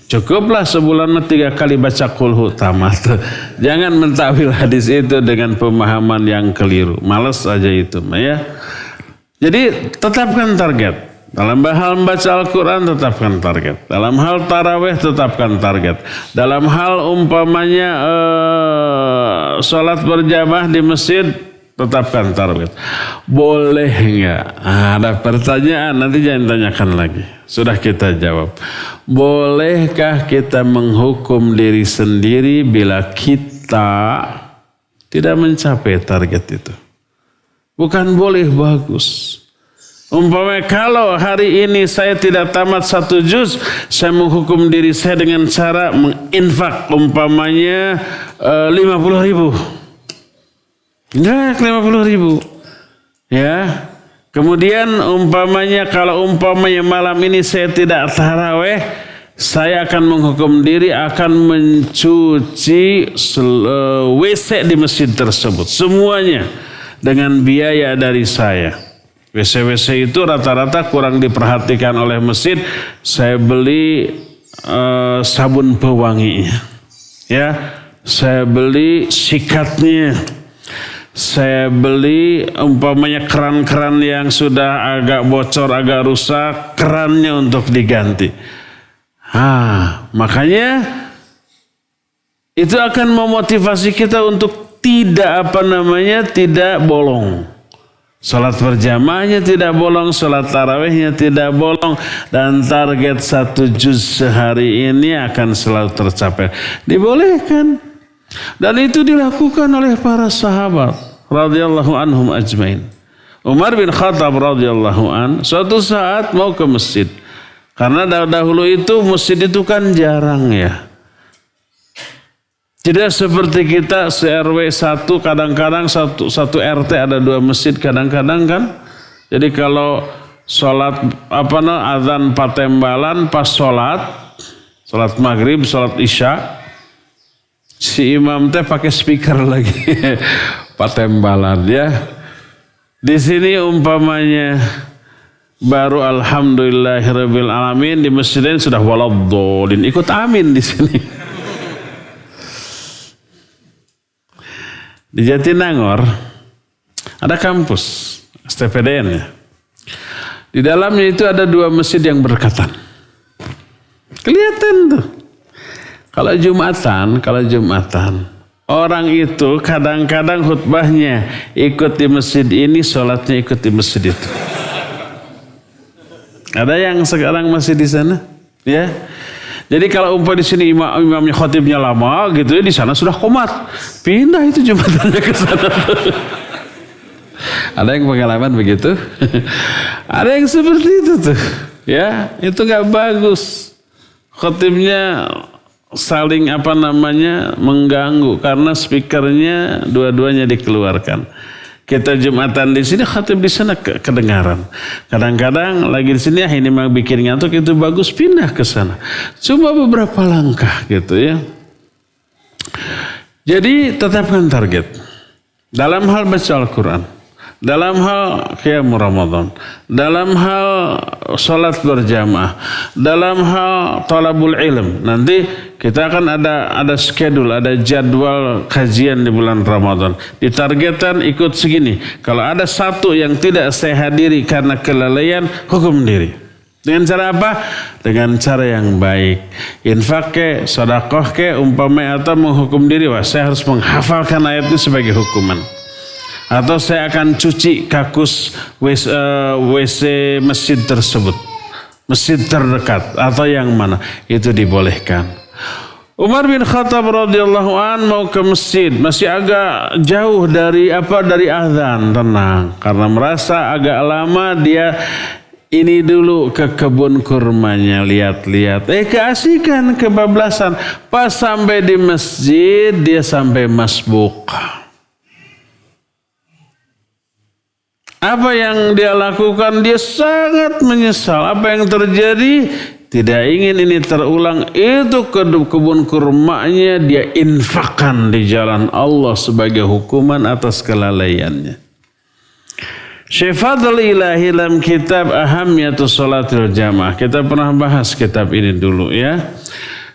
Cukuplah sebulan 3 kali baca kulhu tamat. Jangan mentakwil hadis itu dengan pemahaman yang keliru. Malas aja itu, ya. Jadi tetapkan target. Dalam hal membaca Al-Quran tetapkan target. Dalam hal tarawih tetapkan target. Dalam hal umpamanya sholat berjamaah di masjid tetapkan target. Boleh enggak? Ada pertanyaan, nanti jangan tanyakan lagi. Sudah kita jawab. Bolehkah kita menghukum diri sendiri bila kita tidak mencapai target itu? Bukan boleh, bagus. Umpamanya kalau hari ini saya tidak tamat 1 juz, saya menghukum diri saya dengan cara menginfak umpamanya 50.000. Enggak, 50.000. Ya. Kemudian umpamanya kalau malam ini saya tidak taraweh, saya akan menghukum diri akan mencuci WC di masjid tersebut semuanya dengan biaya dari saya. WC-WC itu rata-rata kurang diperhatikan oleh masjid. Saya beli sabun pewanginya, ya. Saya beli sikatnya. Saya beli umpamanya keran-keran yang sudah agak bocor, agak rusak, kerannya untuk diganti. Makanya itu akan memotivasi kita untuk tidak tidak bolong. Salat berjamaahnya tidak bolong, salat tarawihnya tidak bolong, dan target 1 juz sehari ini akan selalu tercapai. Dibolehkan. Dan itu dilakukan oleh para sahabat radhiyallahu anhum ajmain. Umar bin Khattab radhiyallahu an suatu saat mau ke masjid. Karena dahulu itu masjid itu kan jarang ya. Tidak seperti kita se-RW 1 kadang-kadang satu RT ada 2 masjid kadang-kadang kan. Jadi kalau sholat azan patembalan pas sholat maghrib, sholat isya, si imam teh pakai speaker lagi patembalan ya. Di sini umpamanya baru alhamdulillahirabbil alamin, di masjid ini sudah waladhdallin, ikut amin di sini. Di Jatinangor ada kampus STPDN ya. Di dalamnya itu ada 2 masjid yang berdekatan. Kelihatan tuh. Kalau Jumatan, orang itu kadang-kadang khutbahnya ikut di masjid ini, sholatnya ikut di masjid itu. Ada yang sekarang masih di sana, ya. Jadi kalau di sini imamnya khotibnya lama gitu ya, di sana sudah qomat. Pindah itu Jumatannya ke sana. Ada yang pengalaman begitu? Ada yang seperti itu tuh. Ya, itu enggak bagus. Khotibnya saling mengganggu karena speakernya dua-duanya dikeluarkan. Kita Jumatan di sini, khatib di sana kedengaran. Kadang-kadang lagi di sini ini memang bikin ngantuk, itu bagus pindah ke sana. Cuma beberapa langkah gitu ya. Jadi tetapkan target dalam hal baca Al-Quran, dalam hal qiyamul Ramadan, dalam hal salat berjamaah, dalam hal talabul ilm. Nanti kita akan ada schedule, ada jadwal kajian di bulan Ramadan. Ditargetkan ikut segini. Kalau ada satu yang tidak saya hadiri karena kelalaian, hukum diri. Dengan cara apa? Dengan cara yang baik. Infak ke, sedekah ke, umpamanya, atau menghukum diri, wah saya harus menghafalkan ayat ini sebagai hukuman. Atau saya akan cuci kakus WC masjid tersebut, masjid terdekat, atau yang mana, itu dibolehkan. Umar bin Khattab radhiyallahu an mau ke masjid, masih agak jauh dari azan, tenang, karena merasa agak lama dia ini dulu ke kebun kurmanya, lihat-lihat, keasikan, kebablasan. Pas sampai di masjid dia sampai masbuk. Apa yang dia lakukan? Dia sangat menyesal. Apa yang terjadi? Tidak ingin ini terulang. Itu kebun kurmanya dia infakkan di jalan Allah sebagai hukuman atas kelalaiannya. Syekh Fadl Ilahi dalam kitab Ahammiyatus Sholatil Jamaah, kita pernah bahas kitab ini dulu ya.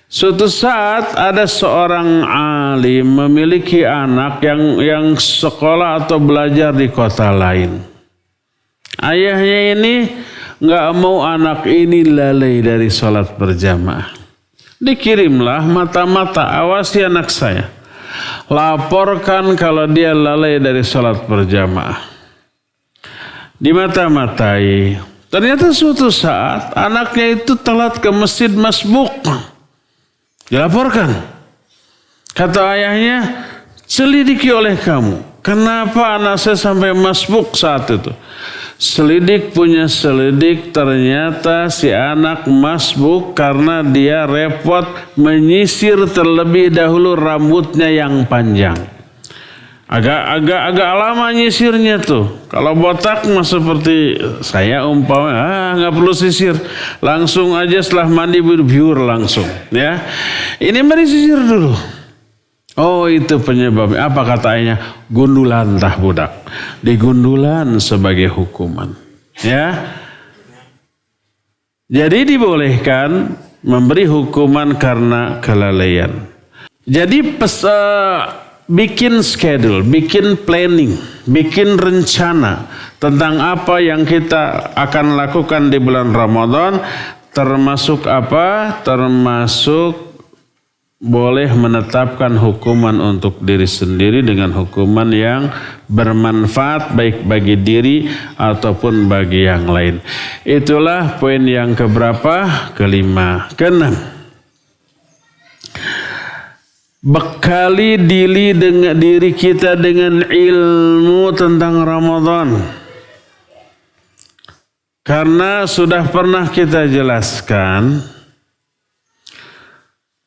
Suatu saat ada seorang alim memiliki anak yang sekolah atau belajar di kota lain. Ayahnya ini nggak mau anak ini lalai dari sholat berjamaah. Dikirimlah mata-mata, awasi anak saya. Laporkan kalau dia lalai dari sholat berjamaah. Dimata-matai. Ternyata suatu saat anaknya itu telat ke masjid masbuk. Dilaporkan. Kata ayahnya, selidiki oleh kamu. Kenapa anak saya sampai masbuk saat itu? Selidik punya selidik, ternyata si anak masbuk karena dia repot menyisir terlebih dahulu rambutnya yang panjang. Agak lama nyisirnya tuh. Kalau botak mah seperti saya umpama, nggak perlu sisir, langsung aja setelah mandi biur langsung. Ya, ini mari sisir dulu. Oh itu penyebabnya. Apa kata ayahnya? Gundulan tah budak. Digundulan sebagai hukuman. Ya. Jadi dibolehkan memberi hukuman karena kelalaian. Jadi bikin schedule, bikin planning, bikin rencana tentang apa yang kita akan lakukan di bulan Ramadan. Termasuk apa? Termasuk boleh menetapkan hukuman untuk diri sendiri dengan hukuman yang bermanfaat baik bagi diri ataupun bagi yang lain. Itulah poin yang keberapa? Kelima. Keenam, bekali diri kita dengan ilmu tentang Ramadan. Karena sudah pernah kita jelaskan,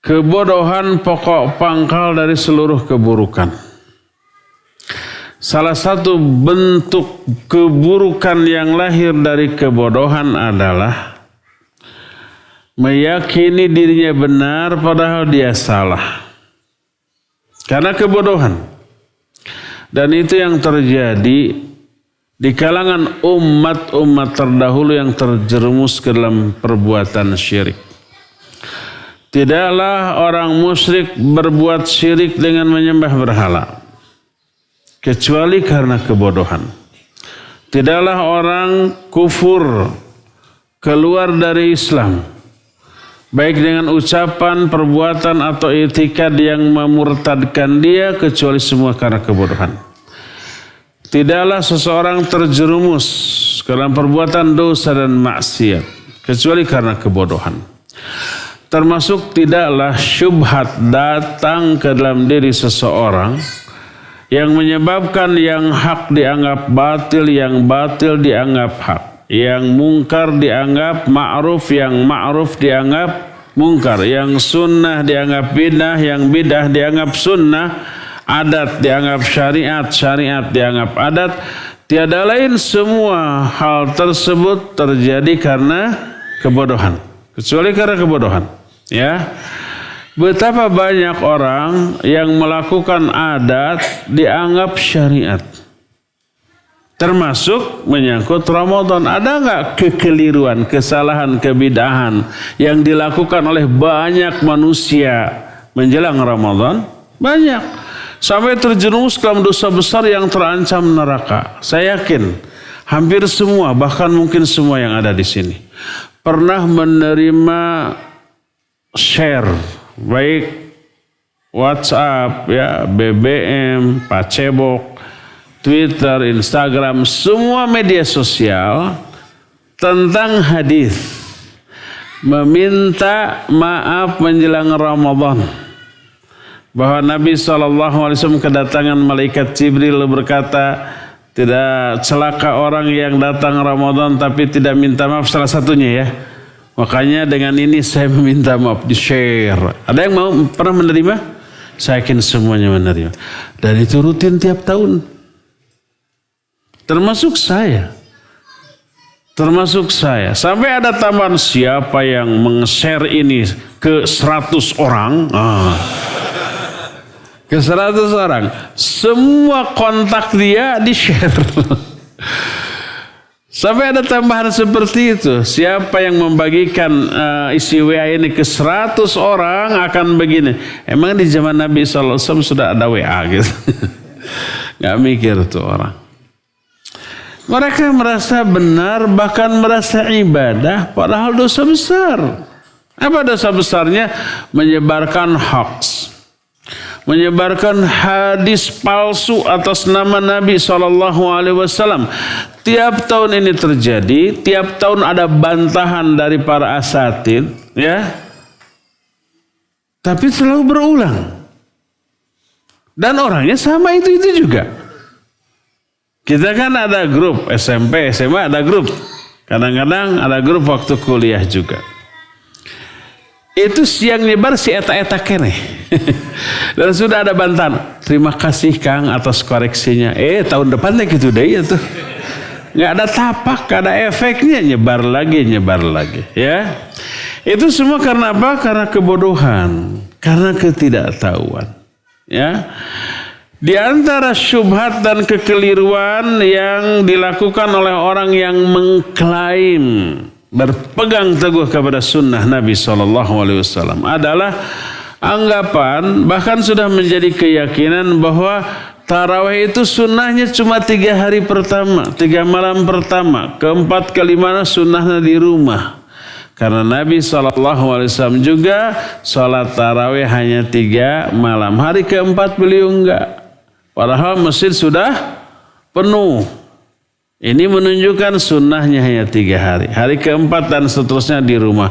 kebodohan pokok pangkal dari seluruh keburukan. Salah satu bentuk keburukan yang lahir dari kebodohan adalah meyakini dirinya benar padahal dia salah. Karena kebodohan. Dan itu yang terjadi di kalangan umat-umat terdahulu yang terjerumus ke dalam perbuatan syirik. Tidaklah orang musyrik berbuat syirik dengan menyembah berhala, kecuali karena kebodohan. Tidaklah orang kufur keluar dari Islam, baik dengan ucapan, perbuatan, atau itikad yang memurtadkan dia, kecuali semua karena kebodohan. Tidaklah seseorang terjerumus ke dalam perbuatan dosa dan maksiat, kecuali karena kebodohan. Termasuk tidaklah syubhat datang ke dalam diri seseorang yang menyebabkan yang hak dianggap batil, yang batil dianggap hak, yang mungkar dianggap ma'ruf, yang ma'ruf dianggap mungkar, yang sunnah dianggap bidah, yang bidah dianggap sunnah, adat dianggap syariat, syariat dianggap adat. Tiada lain, semua hal tersebut terjadi karena kebodohan, kecuali karena kebodohan. Ya, betapa banyak orang yang melakukan adat dianggap syariat, termasuk menyangkut Ramadan. Ada nggak kekeliruan, kesalahan, kebidahan yang dilakukan oleh banyak manusia menjelang Ramadan? Banyak, sampai terjerumus dalam dosa besar yang terancam neraka. Saya yakin hampir semua, bahkan mungkin semua yang ada di sini pernah menerima share, baik WhatsApp, ya, BBM, Pacebok, Twitter, Instagram, semua media sosial tentang hadis meminta maaf menjelang Ramadan, bahwa Nabi SAW kedatangan malaikat Jibril berkata, tidak celaka orang yang datang Ramadan tapi tidak minta maaf, salah satunya ya. Makanya dengan ini saya meminta maaf, di share. Ada yang mau pernah menerima? Saya yakin semuanya menerima. Dan itu rutin tiap tahun. Termasuk saya. Sampai ada tambahan, siapa yang meng-share ini ke 100 orang? Ke 100 orang. Semua kontak dia di-share. Sampai ada tambahan seperti itu. Siapa yang membagikan isi WA ini ke 100 orang akan begini. Emang di zaman Nabi SAW sudah ada WA gitu. Gak mikir tuh orang. Mereka merasa benar, bahkan merasa ibadah, padahal dosa besar. Apa dosa besarnya? Menyebarkan hoax, menyebarkan hadis palsu atas nama Nabi SAW. Tiap tahun ini terjadi, tiap tahun ada bantahan dari para asatid, ya. Tapi selalu berulang. Dan orangnya sama itu juga. Kita kan ada grup SMP, SMA ada grup. Kadang-kadang ada grup waktu kuliah juga. Itu siang nyebar si eta-eta kene. Dan sudah ada bantahan. Terima kasih Kang atas koreksinya. Tahun depan gitu deh ya tuh. Nggak ada tapak, nggak ada efeknya, nyebar lagi, ya. Itu semua karena apa? Karena kebodohan, karena ketidaktahuan, ya. Di antara syubhat dan kekeliruan yang dilakukan oleh orang yang mengklaim berpegang teguh kepada sunnah Nabi SAW adalah anggapan, bahkan sudah menjadi keyakinan bahwa tarawih itu sunnahnya cuma 3 hari pertama, 3 malam pertama, keempat kelimanya sunnahnya di rumah. Karena Nabi SAW juga sholat tarawih hanya 3 malam. Hari keempat beliau enggak. Padahal masjid sudah penuh. Ini menunjukkan sunnahnya hanya 3 hari. Hari keempat dan seterusnya di rumah.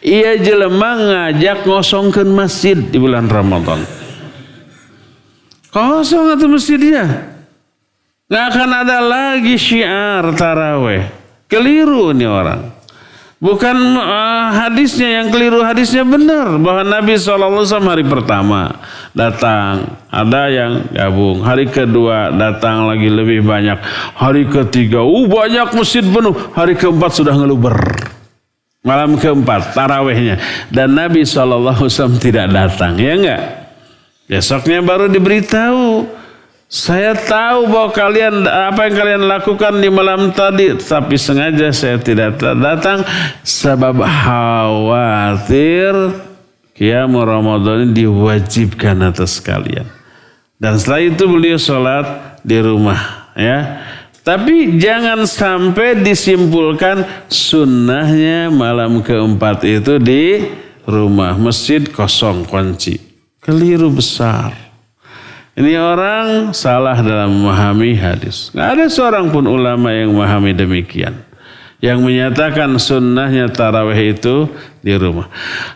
Ia jelema ngajak ngosongkeun masjid di bulan Ramadan. Kosong atau masjidnya. Nggak akan ada lagi syiar taraweh. Keliru nih orang. Bukan hadisnya yang keliru, hadisnya benar bahwa Nabi SAW hari pertama datang, ada yang gabung, hari kedua datang lagi lebih banyak, hari ketiga banyak masjid penuh, hari keempat sudah ngeluber, malam keempat tarawehnya, dan Nabi SAW tidak datang, ya enggak? Besoknya baru diberitahu, saya tahu bahwa kalian apa yang kalian lakukan di malam tadi, tapi sengaja saya tidak datang sebab khawatir qiyamul Ramadan diwajibkan atas kalian. Dan setelah itu beliau sholat di rumah, ya. Tapi jangan sampai disimpulkan sunnahnya malam keempat itu di rumah, masjid kosong kunci. Keliru besar. Ini orang salah dalam memahami hadis. Nggak ada seorang pun ulama yang memahami demikian. Yang menyatakan sunnahnya tarawih itu di rumah.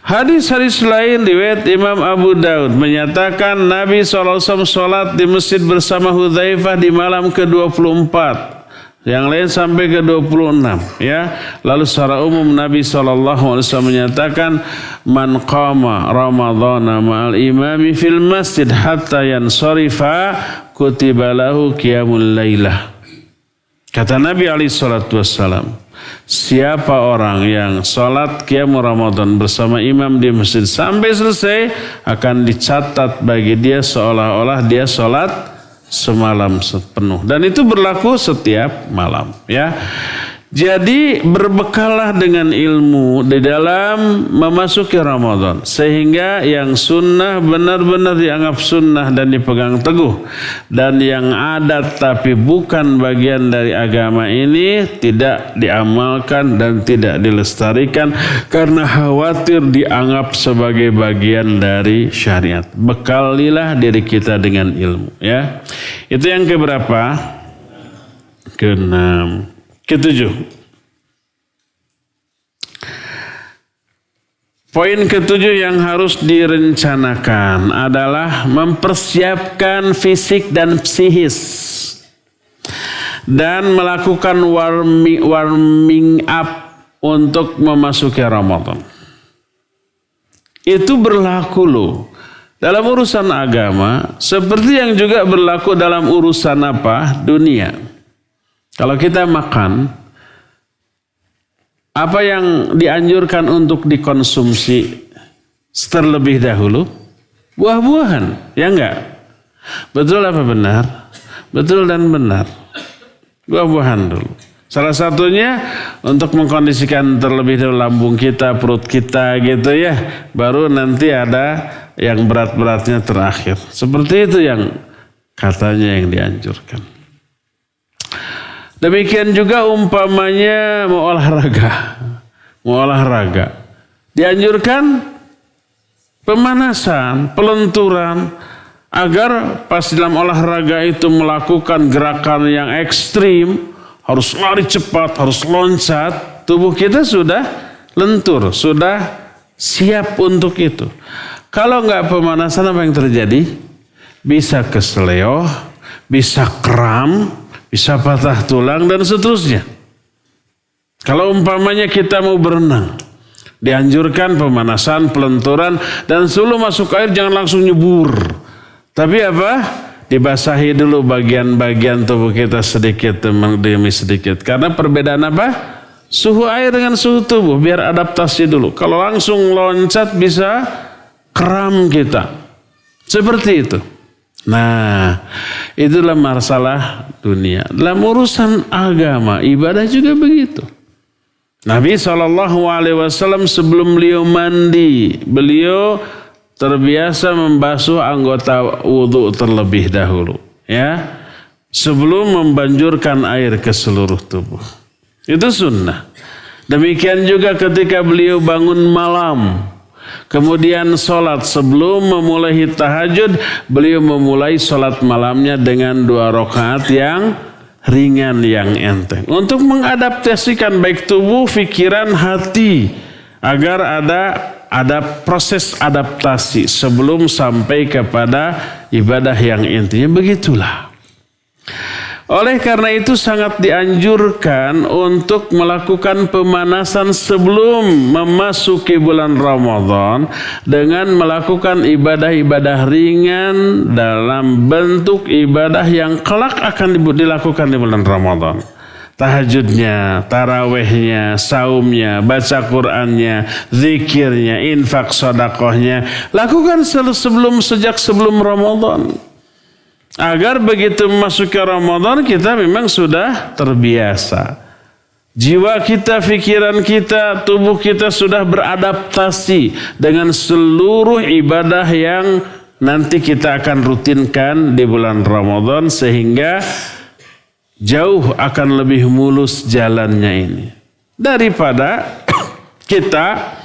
Hadis-hadis lain riwayat Imam Abu Daud menyatakan Nabi SAW sholat di masjid bersama Hudzaifah di malam ke-24. Yang lain sampai ke-26, ya. Lalu secara umum Nabi SAW menyatakan man qama ramadhana ma'al imami fil masjid hatta yansarifa kutiba lahu qiyamul lailah. Kata Nabi SAW, siapa orang yang salat qiyamul Ramadan bersama imam di masjid sampai selesai akan dicatat bagi dia seolah-olah dia salat semalam sepenuh, dan itu berlaku setiap malam, ya. Jadi berbekallah dengan ilmu di dalam memasuki Ramadan sehingga yang sunnah benar-benar dianggap sunnah dan dipegang teguh, dan yang adat tapi bukan bagian dari agama ini tidak diamalkan dan tidak dilestarikan karena khawatir dianggap sebagai bagian dari syariat. Bekalilah diri kita dengan ilmu, ya. Itu yang keberapa? Keenam. Ketujuh. Poin ketujuh yang harus direncanakan adalah mempersiapkan fisik dan psikis dan melakukan warming up untuk memasuki Ramadan. Itu berlaku loh dalam urusan agama seperti yang juga berlaku dalam urusan apa? Dunia. Kalau kita makan, apa yang dianjurkan untuk dikonsumsi terlebih dahulu? Buah-buahan, ya enggak? Betul apa benar? Betul dan benar. Buah-buahan dulu. Salah satunya untuk mengkondisikan terlebih dahulu lambung kita, perut kita gitu ya. Baru nanti ada yang berat-beratnya terakhir. Seperti itu yang katanya yang dianjurkan. Demikian juga umpamanya mau olahraga. Dianjurkan pemanasan, pelenturan agar pas dalam olahraga itu melakukan gerakan yang ekstrim, harus lari cepat, harus loncat, tubuh kita sudah lentur, sudah siap untuk itu. Kalau enggak pemanasan apa yang terjadi? Bisa keseleo, bisa kram, bisa patah tulang dan seterusnya. Kalau umpamanya kita mau berenang, dianjurkan pemanasan, pelenturan, dan sebelum masuk air jangan langsung nyebur. Tapi apa? Dibasahi dulu bagian-bagian tubuh kita sedikit demi sedikit. Karena perbedaan apa? Suhu air dengan suhu tubuh, biar adaptasi dulu. Kalau langsung loncat bisa kram kita. Seperti itu. Nah, itulah masalah dunia. Dalam urusan agama, ibadah juga begitu. Nabi SAW sebelum beliau mandi, beliau terbiasa membasuh anggota wudhu terlebih dahulu, ya, sebelum membanjurkan air ke seluruh tubuh. Itu sunnah. Demikian juga ketika beliau bangun malam, kemudian sholat sebelum memulai tahajud, beliau memulai sholat malamnya dengan 2 rakaat yang ringan yang enteng. Untuk mengadaptasikan baik tubuh, pikiran, hati agar ada proses adaptasi sebelum sampai kepada ibadah yang intinya. Begitulah. Oleh karena itu sangat dianjurkan untuk melakukan pemanasan sebelum memasuki bulan Ramadan dengan melakukan ibadah-ibadah ringan dalam bentuk ibadah yang kelak akan dilakukan di bulan Ramadan. Tahajudnya, tarawehnya, saumnya, baca Qur'annya, zikirnya, infak sedekahnya, lakukan sejak sebelum Ramadan. Agar begitu memasuki Ramadan kita memang sudah terbiasa. Jiwa kita, pikiran kita, tubuh kita sudah beradaptasi dengan seluruh ibadah yang nanti kita akan rutinkan di bulan Ramadan, sehingga jauh akan lebih mulus jalannya ini. Daripada kita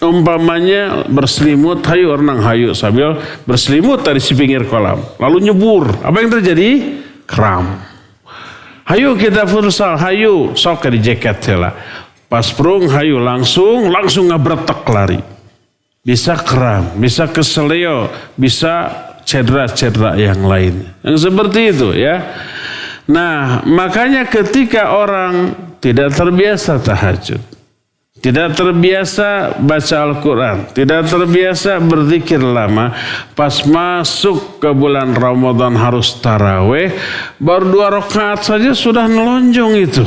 umpamanya berselimut, hayu renang hayu sambil berselimut dari si pinggir kolam, lalu nyebur, apa yang terjadi? Kram. Hayu kita futsal, hayu sok di jaket lah, pas prung hayu langsung ngabretek lari, bisa kram, bisa keseleo, bisa cedera yang lain, yang seperti itu ya. Nah, makanya ketika orang tidak terbiasa tahajud, tidak terbiasa baca Al-Quran, tidak terbiasa berzikir lama, pas masuk ke bulan Ramadan harus taraweh, baru 2 rakaat saja sudah nelonjong itu.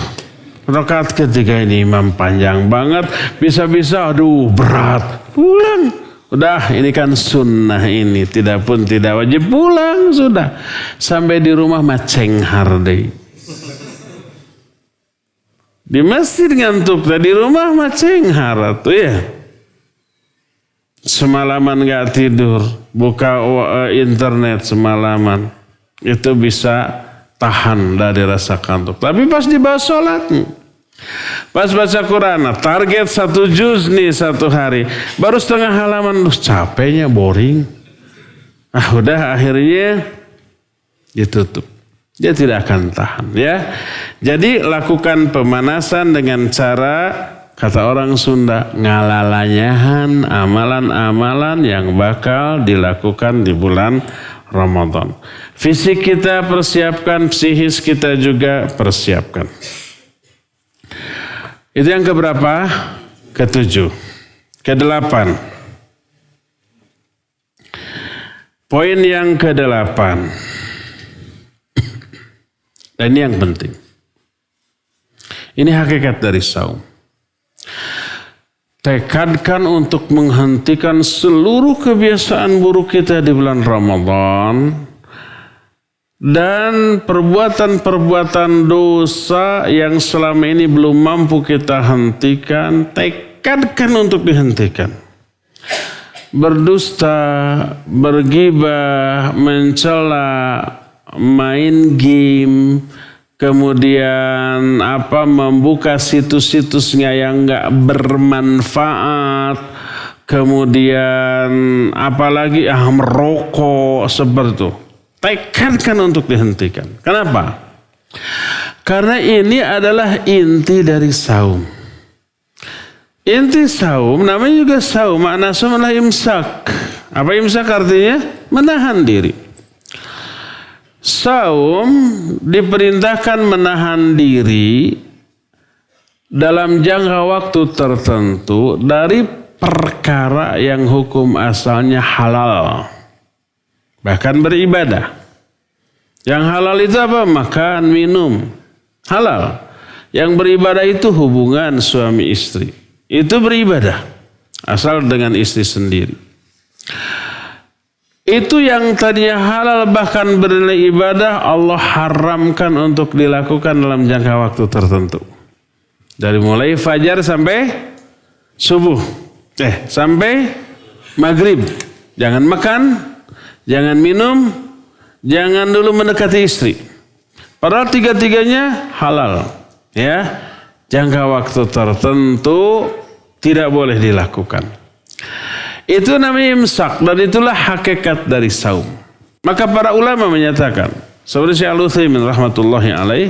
Rakaat ketiga ini imam panjang banget, bisa-bisa aduh berat, pulang. Udah, ini kan sunnah ini, tidak wajib, pulang sudah. Sampai di rumah maceng hardai. Di masjid ngantuk, di rumah maceng harat tuh ya. Semalaman gak tidur, buka internet semalaman, itu bisa tahan dari rasa kantuk. Tapi pas dibahas sholat, pas baca Quran, target 1 juz nih 1 hari, baru setengah halaman, capeknya, boring. Udah akhirnya ditutup. Dia tidak akan tahan ya. Jadi lakukan pemanasan dengan cara, kata orang Sunda, ngalalanyahan amalan-amalan yang bakal dilakukan di bulan Ramadan. Fisik kita persiapkan, psikis kita juga persiapkan. Itu yang keberapa? Ke-7. Ke-8. Poin yang ke-8. Dan ini yang penting. Ini hakikat dari saum. Tekadkan untuk menghentikan seluruh kebiasaan buruk kita di bulan Ramadan dan perbuatan-perbuatan dosa yang selama ini belum mampu kita hentikan, tekadkan untuk dihentikan. Berdusta, bergibah, mencela, main game, kemudian membuka situs-situsnya yang enggak bermanfaat, kemudian apalagi merokok, seperti itu. Tekadkan untuk dihentikan. Kenapa? Karena ini adalah inti dari saum. Inti saum namanya juga saum, makna saum adalah imsak. Apa imsak artinya? Menahan diri. Saum diperintahkan menahan diri dalam jangka waktu tertentu dari perkara yang hukum asalnya halal. Bahkan beribadah. Yang halal itu apa? Makan, minum. Halal. Yang beribadah itu hubungan suami istri. Itu beribadah. Asal dengan istri sendiri. Itu yang tadinya halal bahkan bernilai ibadah, Allah haramkan untuk dilakukan dalam jangka waktu tertentu. Dari mulai fajar sampai subuh. Sampai maghrib. Jangan makan, jangan minum, jangan dulu mendekati istri. Padahal 3-tiganya halal. Ya, jangka waktu tertentu tidak boleh dilakukan. Itu namanya imsak, dan itulah hakikat dari saum. Maka para ulama menyatakan, Seperti Syekh Al-Utsaimin rahmatullahi alaih,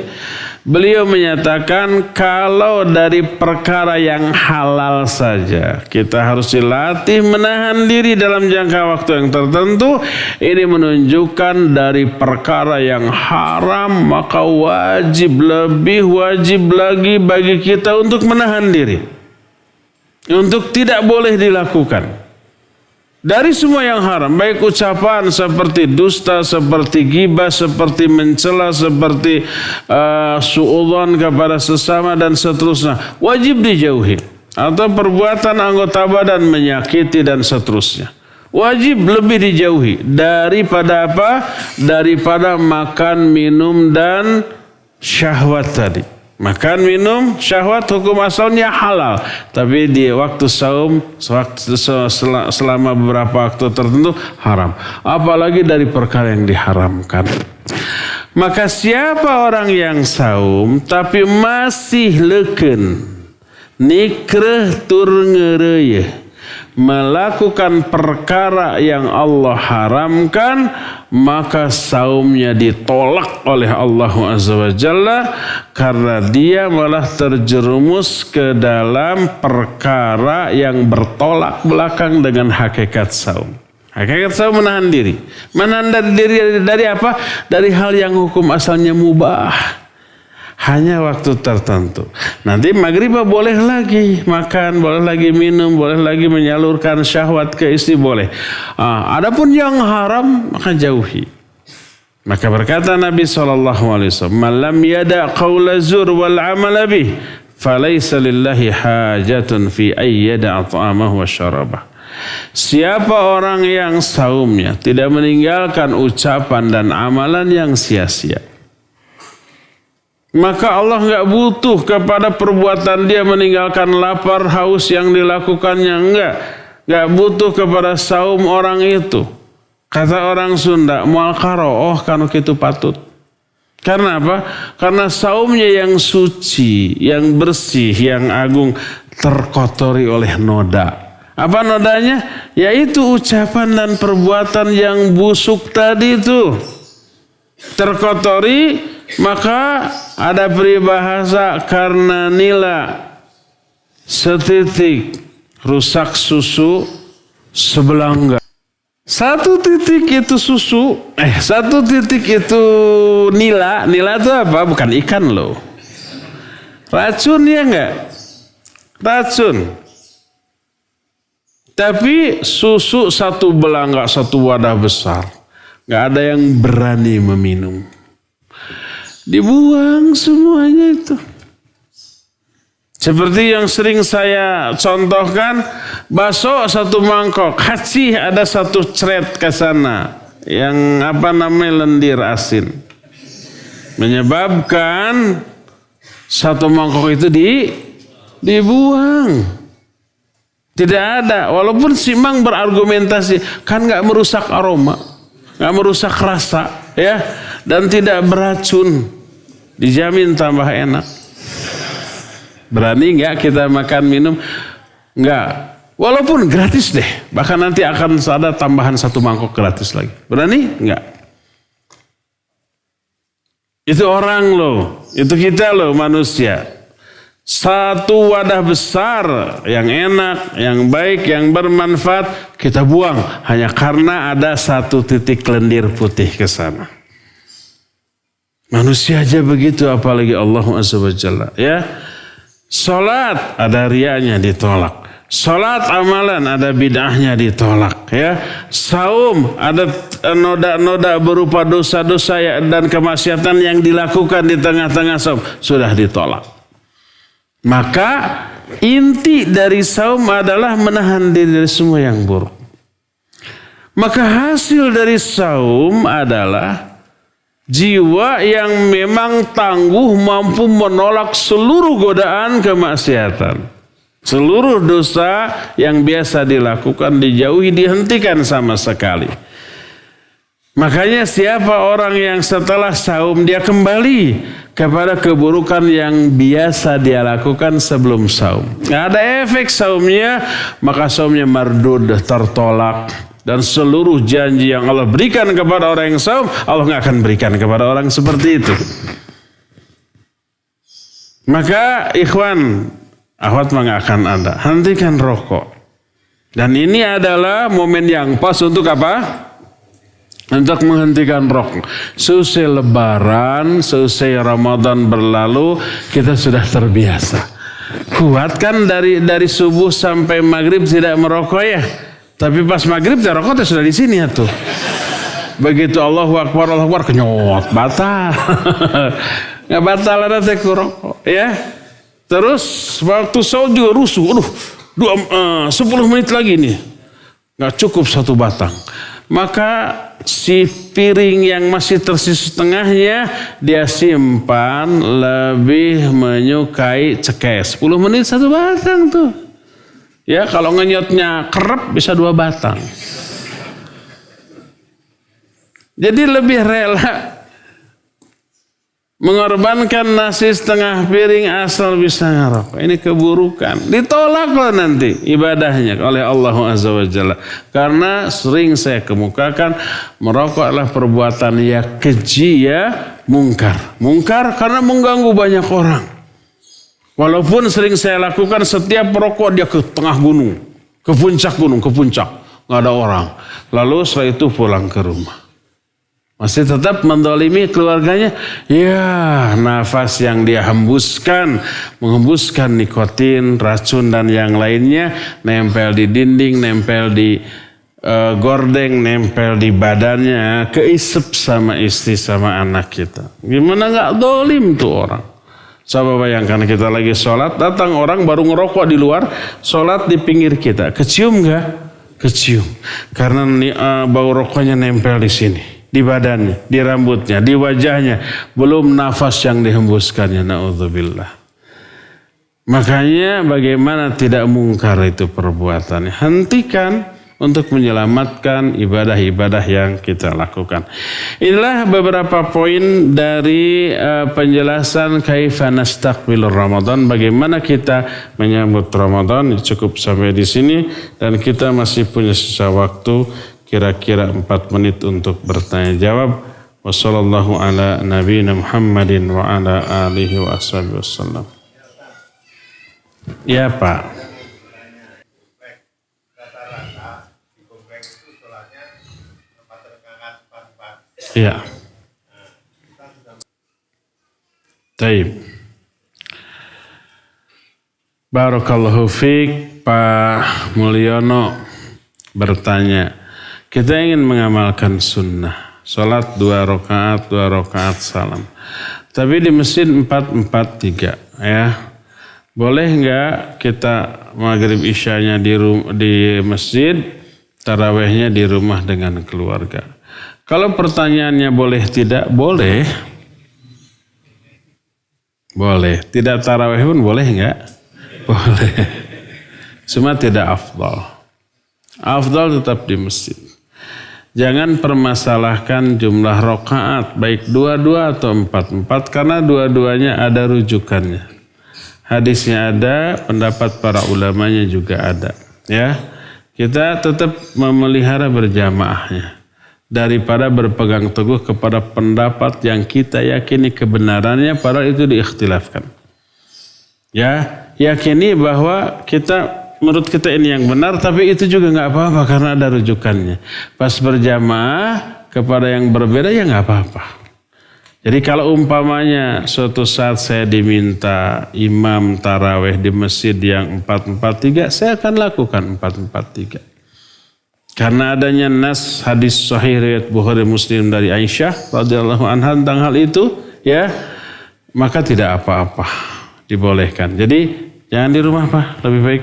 beliau menyatakan kalau dari perkara yang halal saja kita harus dilatih menahan diri dalam jangka waktu yang tertentu. Ini menunjukkan dari perkara yang haram maka wajib, lebih wajib lagi bagi kita untuk menahan diri, untuk tidak boleh dilakukan. Dari semua yang haram, baik ucapan seperti dusta, seperti ghibah, seperti mencela, seperti suudzon kepada sesama dan seterusnya, wajib dijauhi. Atau perbuatan anggota badan menyakiti dan seterusnya, wajib lebih dijauhi. Daripada apa? Daripada makan, minum dan syahwat tadi. Makan, minum, syahwat hukum asalnya halal. Tapi di waktu saum, selama beberapa waktu tertentu haram. Apalagi dari perkara yang diharamkan. Maka siapa orang yang saum tapi masih leken, nikreh tur ngeureuy, melakukan perkara yang Allah haramkan, maka saumnya ditolak oleh Allah Azza wa Jalla karena dia malah terjerumus ke dalam perkara yang bertolak belakang dengan hakikat saum. Hakikat saum menahan diri. Menahan diri dari apa? Dari hal yang hukum asalnya mubah. Hanya waktu tertentu. Nanti maghrib boleh lagi makan, boleh lagi minum, boleh lagi menyalurkan syahwat ke istri, boleh. Adapun yang haram maka jauhi. Maka berkata Nabi SAW, "Man lam yada' qawla zur wal amala bih, falaysa lillahi hajatun fi ayyada' ta'amahu wa syarabah." Siapa orang yang saumnya tidak meninggalkan ucapan dan amalan yang sia-sia, maka Allah enggak butuh kepada perbuatan dia meninggalkan lapar, haus yang dilakukannya, enggak butuh kepada saum orang itu. Kata orang Sunda, moal karo, kanu kitu patut. Karena apa? Karena saumnya yang suci, yang bersih, yang agung terkotori oleh noda. Apa nodanya? Yaitu ucapan dan perbuatan yang busuk tadi itu. Terkotori, maka ada peribahasa karena nila setitik rusak susu sebelangga. Satu titik itu susu, satu titik itu nila. Nila itu apa? Bukan ikan loh. Racun ya enggak? Racun. Tapi susu satu belangga, satu wadah besar. Enggak ada yang berani meminum. Dibuang semuanya itu. Seperti yang sering saya contohkan, bakso satu mangkok, haci ada satu ceret ke sana, yang lendir asin. Menyebabkan satu mangkok itu dibuang. Tidak ada, walaupun Simang berargumentasi, kan gak merusak aroma, gak merusak rasa, ya, dan tidak beracun, dijamin tambah enak. Berani nggak kita makan minum? Nggak. Walaupun gratis deh. Bahkan nanti akan ada tambahan satu mangkok gratis lagi. Berani? Nggak. Itu orang loh. Itu kita loh manusia. Satu wadah besar yang enak, yang baik, yang bermanfaat kita buang. Hanya karena ada satu titik lendir putih ke sana. Manusia aja begitu, apalagi Allah Azza wa Jalla. Ya. Salat ada riaknya ditolak. Salat amalan ada bid'ahnya ditolak, ya. Saum ada noda-noda berupa dosa-dosa dan kemaksiatan yang dilakukan di tengah-tengah saum sudah ditolak. Maka inti dari saum adalah menahan diri dari semua yang buruk. Maka hasil dari saum adalah jiwa yang memang tangguh mampu menolak seluruh godaan kemaksiatan. Seluruh dosa yang biasa dilakukan dijauhi, dihentikan sama sekali. Makanya siapa orang yang setelah saum dia kembali kepada keburukan yang biasa dia lakukan sebelum saum. Nggak ada efek saumnya, maka saumnya mardud, tertolak. Dan seluruh janji yang Allah berikan kepada orang yang saum, Allah nggak akan berikan kepada orang seperti itu. Maka ikhwan, akhwat mah nggak akan ada. Hentikan rokok. Dan ini adalah momen yang pas untuk apa? Untuk menghentikan rokok. Seusai Lebaran, seusai Ramadan berlalu, kita sudah terbiasa. Kuat kan dari subuh sampai maghrib tidak merokok ya? Tapi pas maghrib rokok sudah di sini ya tuh. Begitu Allahu Akbar kenyot batal. Nggak batal ada teh rokok ya. Terus waktu sahur juga rusuh. 10 menit lagi nih. Nggak cukup 1 batang. Maka si piring yang masih tersisa setengahnya dia simpan, lebih menyukai cekes. 10 menit 1 batang tuh. Ya kalau ngenyotnya kerep bisa 2 batang. Jadi lebih rela mengorbankan nasi setengah piring asal bisa ngerokok. Ini keburukan. Ditolak loh nanti ibadahnya oleh Allah Azza wa Jalla. Karena sering saya kemukakan merokok adalah perbuatan yang keji ya mungkar. Mungkar karena mengganggu banyak orang. Walaupun sering saya lakukan, setiap perokok dia ke tengah gunung, ke puncak gunung, ke puncak. Nggak ada orang. Lalu setelah itu pulang ke rumah. Masih tetap mendolimi keluarganya. Ya, nafas yang dia hembuskan, menghembuskan nikotin, racun dan yang lainnya, nempel di dinding, nempel di gordeng, nempel di badannya, keisep sama istri sama anak kita. Gimana nggak dolim tuh orang? Coba bayangkan kita lagi sholat, datang orang baru ngerokok di luar, sholat di pinggir kita. Kecium nggak? Kecium. Karena bau rokoknya nempel di sini, di badannya, di rambutnya, di wajahnya. Belum nafas yang dihembuskannya, na'udzubillah. Makanya bagaimana tidak mungkar itu perbuatannya. Hentikan untuk menyelamatkan ibadah-ibadah yang kita lakukan. Inilah beberapa poin dari penjelasan kaifa nastaqbilur Ramadan, bagaimana kita menyambut Ramadan. Cukup sampai di sini dan kita masih punya sisa waktu kira-kira 4 menit untuk bertanya jawab. Wassallallahu ala nabiyina Muhammadin wa ala alihi wa ashabihi wasallam. Ya Pak. Ya. Taib. Barakallahu fiik. Pak Mulyono bertanya, kita ingin mengamalkan sunnah, sholat 2 rakaat salam, tapi di masjid 4-4-3 ya. Boleh nggak kita maghrib isyanya di masjid, tarawehnya di rumah dengan keluarga? Kalau pertanyaannya boleh tidak, boleh. Boleh. Tidak tarawih pun boleh enggak? Boleh. Cuma tidak afdal. Afdal tetap di masjid. Jangan permasalahkan jumlah rakaat, baik 2-2 atau 4-4, karena dua-duanya ada rujukannya. Hadisnya ada, pendapat para ulamanya juga ada. Ya, kita tetap memelihara berjamaahnya daripada berpegang teguh kepada pendapat yang kita yakini kebenarannya padahal itu diikhtilafkan. Ya, yakini bahwa menurut kita ini yang benar, tapi itu juga nggak apa-apa karena ada rujukannya. Pas berjamaah kepada yang berbeda ya nggak apa-apa. Jadi kalau umpamanya suatu saat saya diminta imam taraweh di masjid yang 4-4-3, saya akan lakukan 4-4-3. Karena adanya nas hadis sahih riwayat Bukhari Muslim dari Aisyah radhiyallahu anha tentang hal itu, ya, maka tidak apa-apa, dibolehkan. Jadi jangan di rumah Pak, lebih baik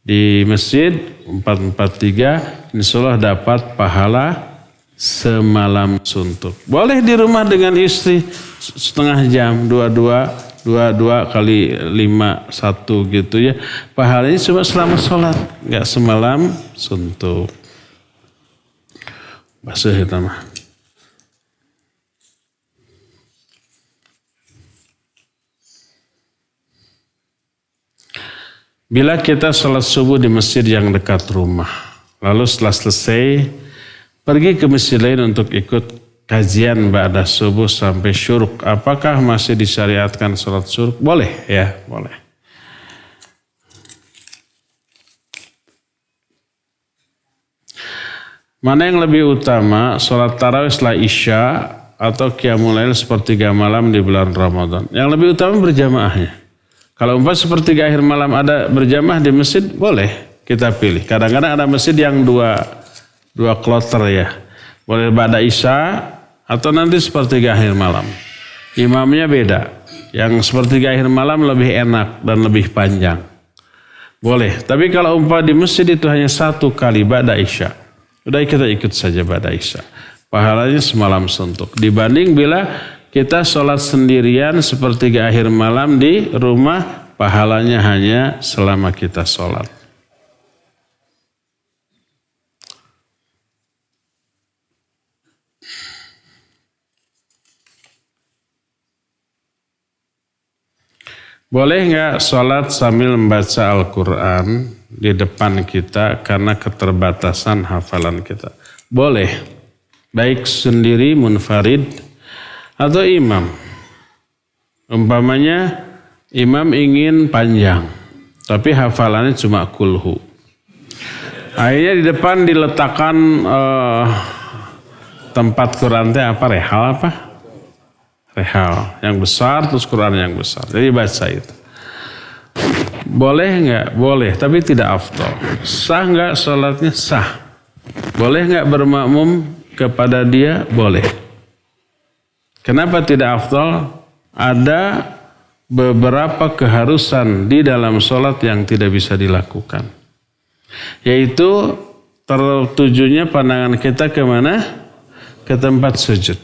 di masjid 4-4-3, insyaallah dapat pahala semalam suntuk. Boleh di rumah dengan istri setengah jam, 22 kali 5 1 gitu ya. Pahalanya cuma selama sholat, nggak semalam suntuk. Basuh itu mah. Bila kita sholat subuh di masjid yang dekat rumah, Lalu setelah selesai, pergi ke masjid lain untuk ikut kajian ba'da subuh sampai syuruk. Apakah masih disyariatkan sholat syuruk? Boleh ya, boleh. Mana yang lebih utama, sholat tarawih setelah isya atau qiyamul lail sepertiga malam di bulan Ramadan? Yang lebih utama berjamaahnya. Kalau sepertiga akhir malam ada berjamaah di masjid, boleh kita pilih. Kadang-kadang ada masjid yang dua kloter ya. Boleh ba'da isya atau nanti sepertiga akhir malam. Imamnya beda. Yang sepertiga akhir malam lebih enak dan lebih panjang. Boleh. Tapi kalau di masjid itu hanya satu kali ba'da isya. Udah kita ikut saja ba'da isya. Pahalanya semalam suntuk. Dibanding bila kita sholat sendirian sepertiga akhir malam di rumah, pahalanya hanya selama kita sholat. Boleh nggak sholat sambil membaca Al-Quran di depan kita karena keterbatasan hafalan kita? Boleh, baik sendiri, munfarid, atau imam. Umpamanya imam ingin panjang, tapi hafalannya cuma kulhu. Akhirnya di depan diletakkan tempat Quran apa? Rehal yang besar, terus Quran yang besar. Jadi baca itu. Boleh nggak? Boleh, tapi tidak afdal. Sah nggak sholatnya? Sah. Boleh nggak bermakmum kepada dia? Boleh. Kenapa tidak afdal? Ada beberapa keharusan di dalam sholat yang tidak bisa dilakukan. Yaitu tertujunya pandangan kita kemana? Ke tempat sujud.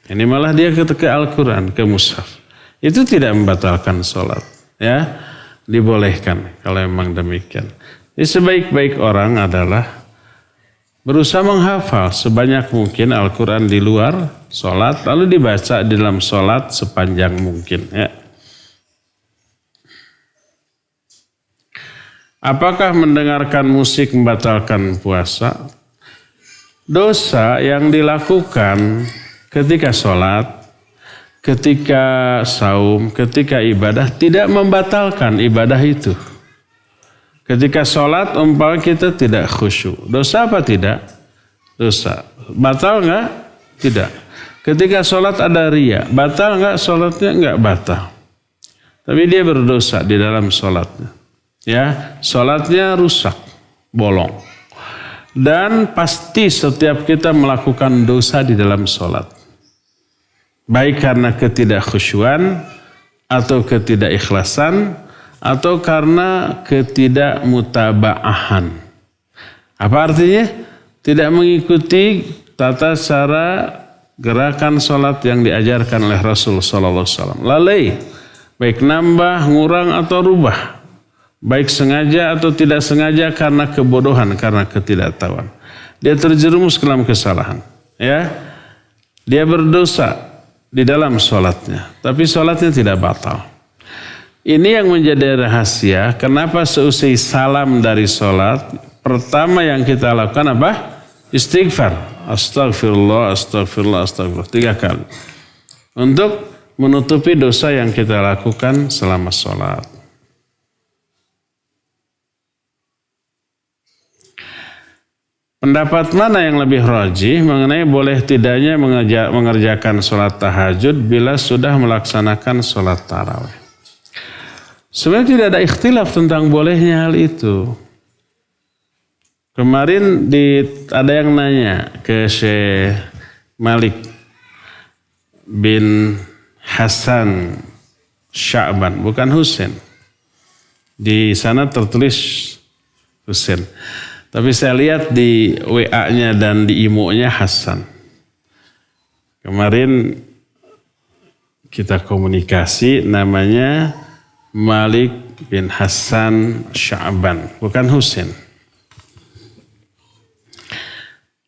Ini malah dia ke Al-Quran, ke mushaf. Itu tidak membatalkan sholat. Ya, dibolehkan kalau memang demikian. Jadi sebaik-baik orang adalah berusaha menghafal sebanyak mungkin Al-Quran di luar sholat, lalu dibaca di dalam sholat sepanjang mungkin. Ya. Apakah mendengarkan musik membatalkan puasa? Dosa yang dilakukan ketika sholat, ketika saum, ketika ibadah tidak membatalkan ibadah itu. Ketika sholat umpama kita tidak khusyuk. Dosa apa tidak? Dosa. Batal enggak? Tidak. Ketika sholat ada riya. Batal enggak sholatnya? Enggak batal. Tapi dia berdosa di dalam sholatnya. Ya, sholatnya rusak, bolong. Dan pasti setiap kita melakukan dosa di dalam sholat. Baik karena ketidakkhusyuan atau ketidakikhlasan atau karena ketidakmutabaahan. Apa artinya? Tidak mengikuti tata cara gerakan sholat yang diajarkan oleh Rasul sallallahu alaihi wasallam. Lalai, baik nambah, ngurang atau rubah. Baik sengaja atau tidak sengaja karena kebodohan, karena ketidaktahuan. Dia terjerumus ke dalam kesalahan. Ya, dia berdosa di dalam sholatnya, tapi sholatnya tidak batal. Ini yang menjadi rahasia. Kenapa seusai salam dari sholat, pertama yang kita lakukan apa? Istighfar. Astagfirullah, astagfirullah, astagfirullah. 3 kali. Untuk menutupi dosa yang kita lakukan selama sholat. Pendapat mana yang lebih rajih mengenai boleh tidaknya mengerjakan sholat tahajud bila sudah melaksanakan sholat tarawih? Sebenarnya tidak ada ikhtilaf tentang bolehnya hal itu. Kemarin ada yang nanya ke Syekh Malik bin Hasan Sya'ban, bukan Husain. Di sana tertulis Husain. Tapi saya lihat di WA-nya dan di IMO-nya Hasan. Kemarin kita komunikasi, namanya Malik bin Hasan Sya'ban, bukan Husain.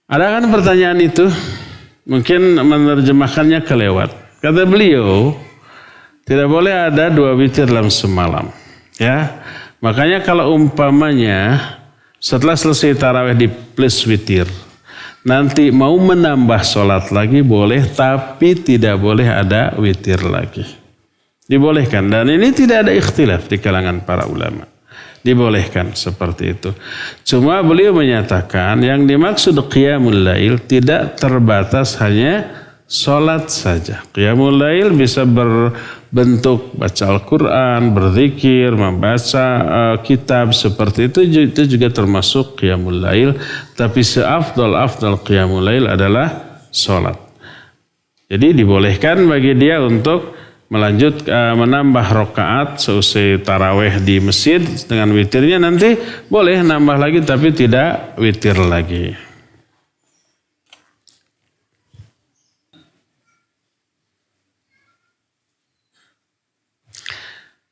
Ada kan pertanyaan itu? Mungkin menerjemahkannya kelewat. Kata beliau, tidak boleh ada 2 witir dalam semalam. Ya, makanya kalau umpamanya Setelah selesai tarawih di plus witir. Nanti mau menambah sholat lagi boleh, tapi tidak boleh ada witir lagi. Dibolehkan, dan ini tidak ada ikhtilaf di kalangan para ulama. Dibolehkan seperti itu. Cuma beliau menyatakan yang dimaksud qiyamul lail tidak terbatas hanya sholat saja. Qiyamul lail bisa berbentuk baca Al-Quran, berzikir, membaca kitab, seperti itu juga termasuk qiyamul lail. Tapi seafdal qiyamul lail adalah sholat. Jadi dibolehkan bagi dia untuk menambah rakaat seusai tarawih di masjid dengan witirnya, nanti boleh nambah lagi tapi tidak witir lagi.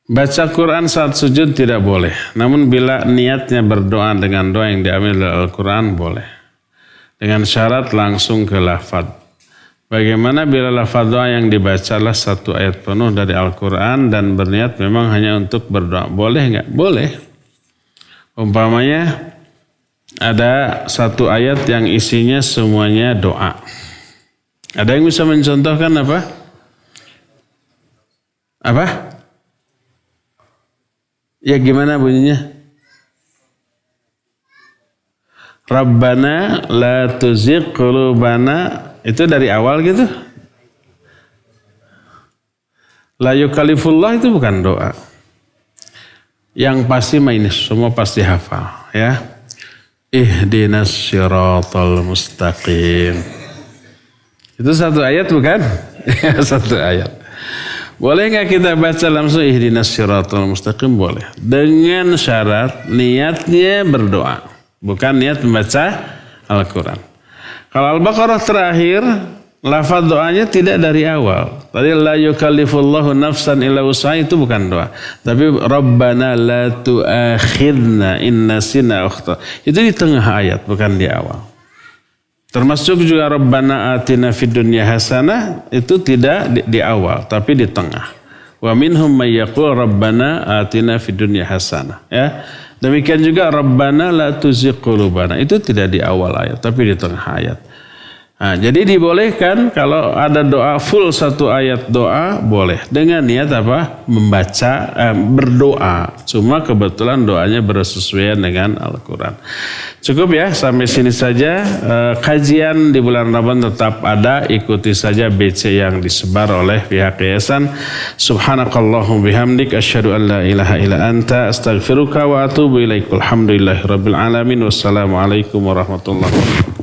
Baca Quran saat sujud tidak boleh. Namun bila niatnya berdoa dengan doa yang diambil dari Al-Quran boleh. Dengan syarat langsung ke lafadz. Bagaimana bila lafaz doa yang dibacalah satu ayat penuh dari Al-Quran dan berniat memang hanya untuk berdoa? Boleh nggak? Boleh. Umpamanya ada satu ayat yang isinya semuanya doa. Ada yang bisa mencontohkan apa? Apa? Ya gimana bunyinya? Rabbana la tuzigh qulubana. Itu dari awal gitu. La yukallifullah itu bukan doa. Yang pasti ini semua pasti hafal ya. Ihdinas siratal mustaqim. Itu satu ayat bukan? Satu ayat. Boleh nggak kita baca langsung ihdinas siratal mustaqim? Boleh. Dengan syarat niatnya berdoa, bukan niat membaca Al-Quran. Kalau Al-Baqarah terakhir, lafaz doanya tidak dari awal. Tadi la yukallifullahu nafsan illa wus'aha itu bukan doa. Tapi Rabbana la tu'akhidna in nasina akhta. Itu di tengah ayat, bukan di awal. Termasuk juga Rabbana atina fid dunya hasanah, itu tidak di awal, tapi di tengah. Wa minhum may yaqul Rabbana atina fid dunya hasanah. Ya. Demikian juga Rabbana la tuzigh qulubana. Itu tidak di awal ayat, tapi di tengah ayat. Nah, jadi dibolehkan kalau ada doa full satu ayat doa boleh. Dengan niat apa? Membaca, berdoa. Cuma kebetulan doanya bersesuaian dengan Al-Quran. Cukup ya, sampai sini saja. Kajian di bulan Ramadan tetap ada. Ikuti saja BC yang disebar oleh pihak yayasan. Subhanakallahum bihamdik. Asyhadu an la ilaha illa anta. Astaghfiruka wa atubu ilaik. Alhamdulillahirabbil alamin. Wassalamualaikum warahmatullahi wabarakatuh.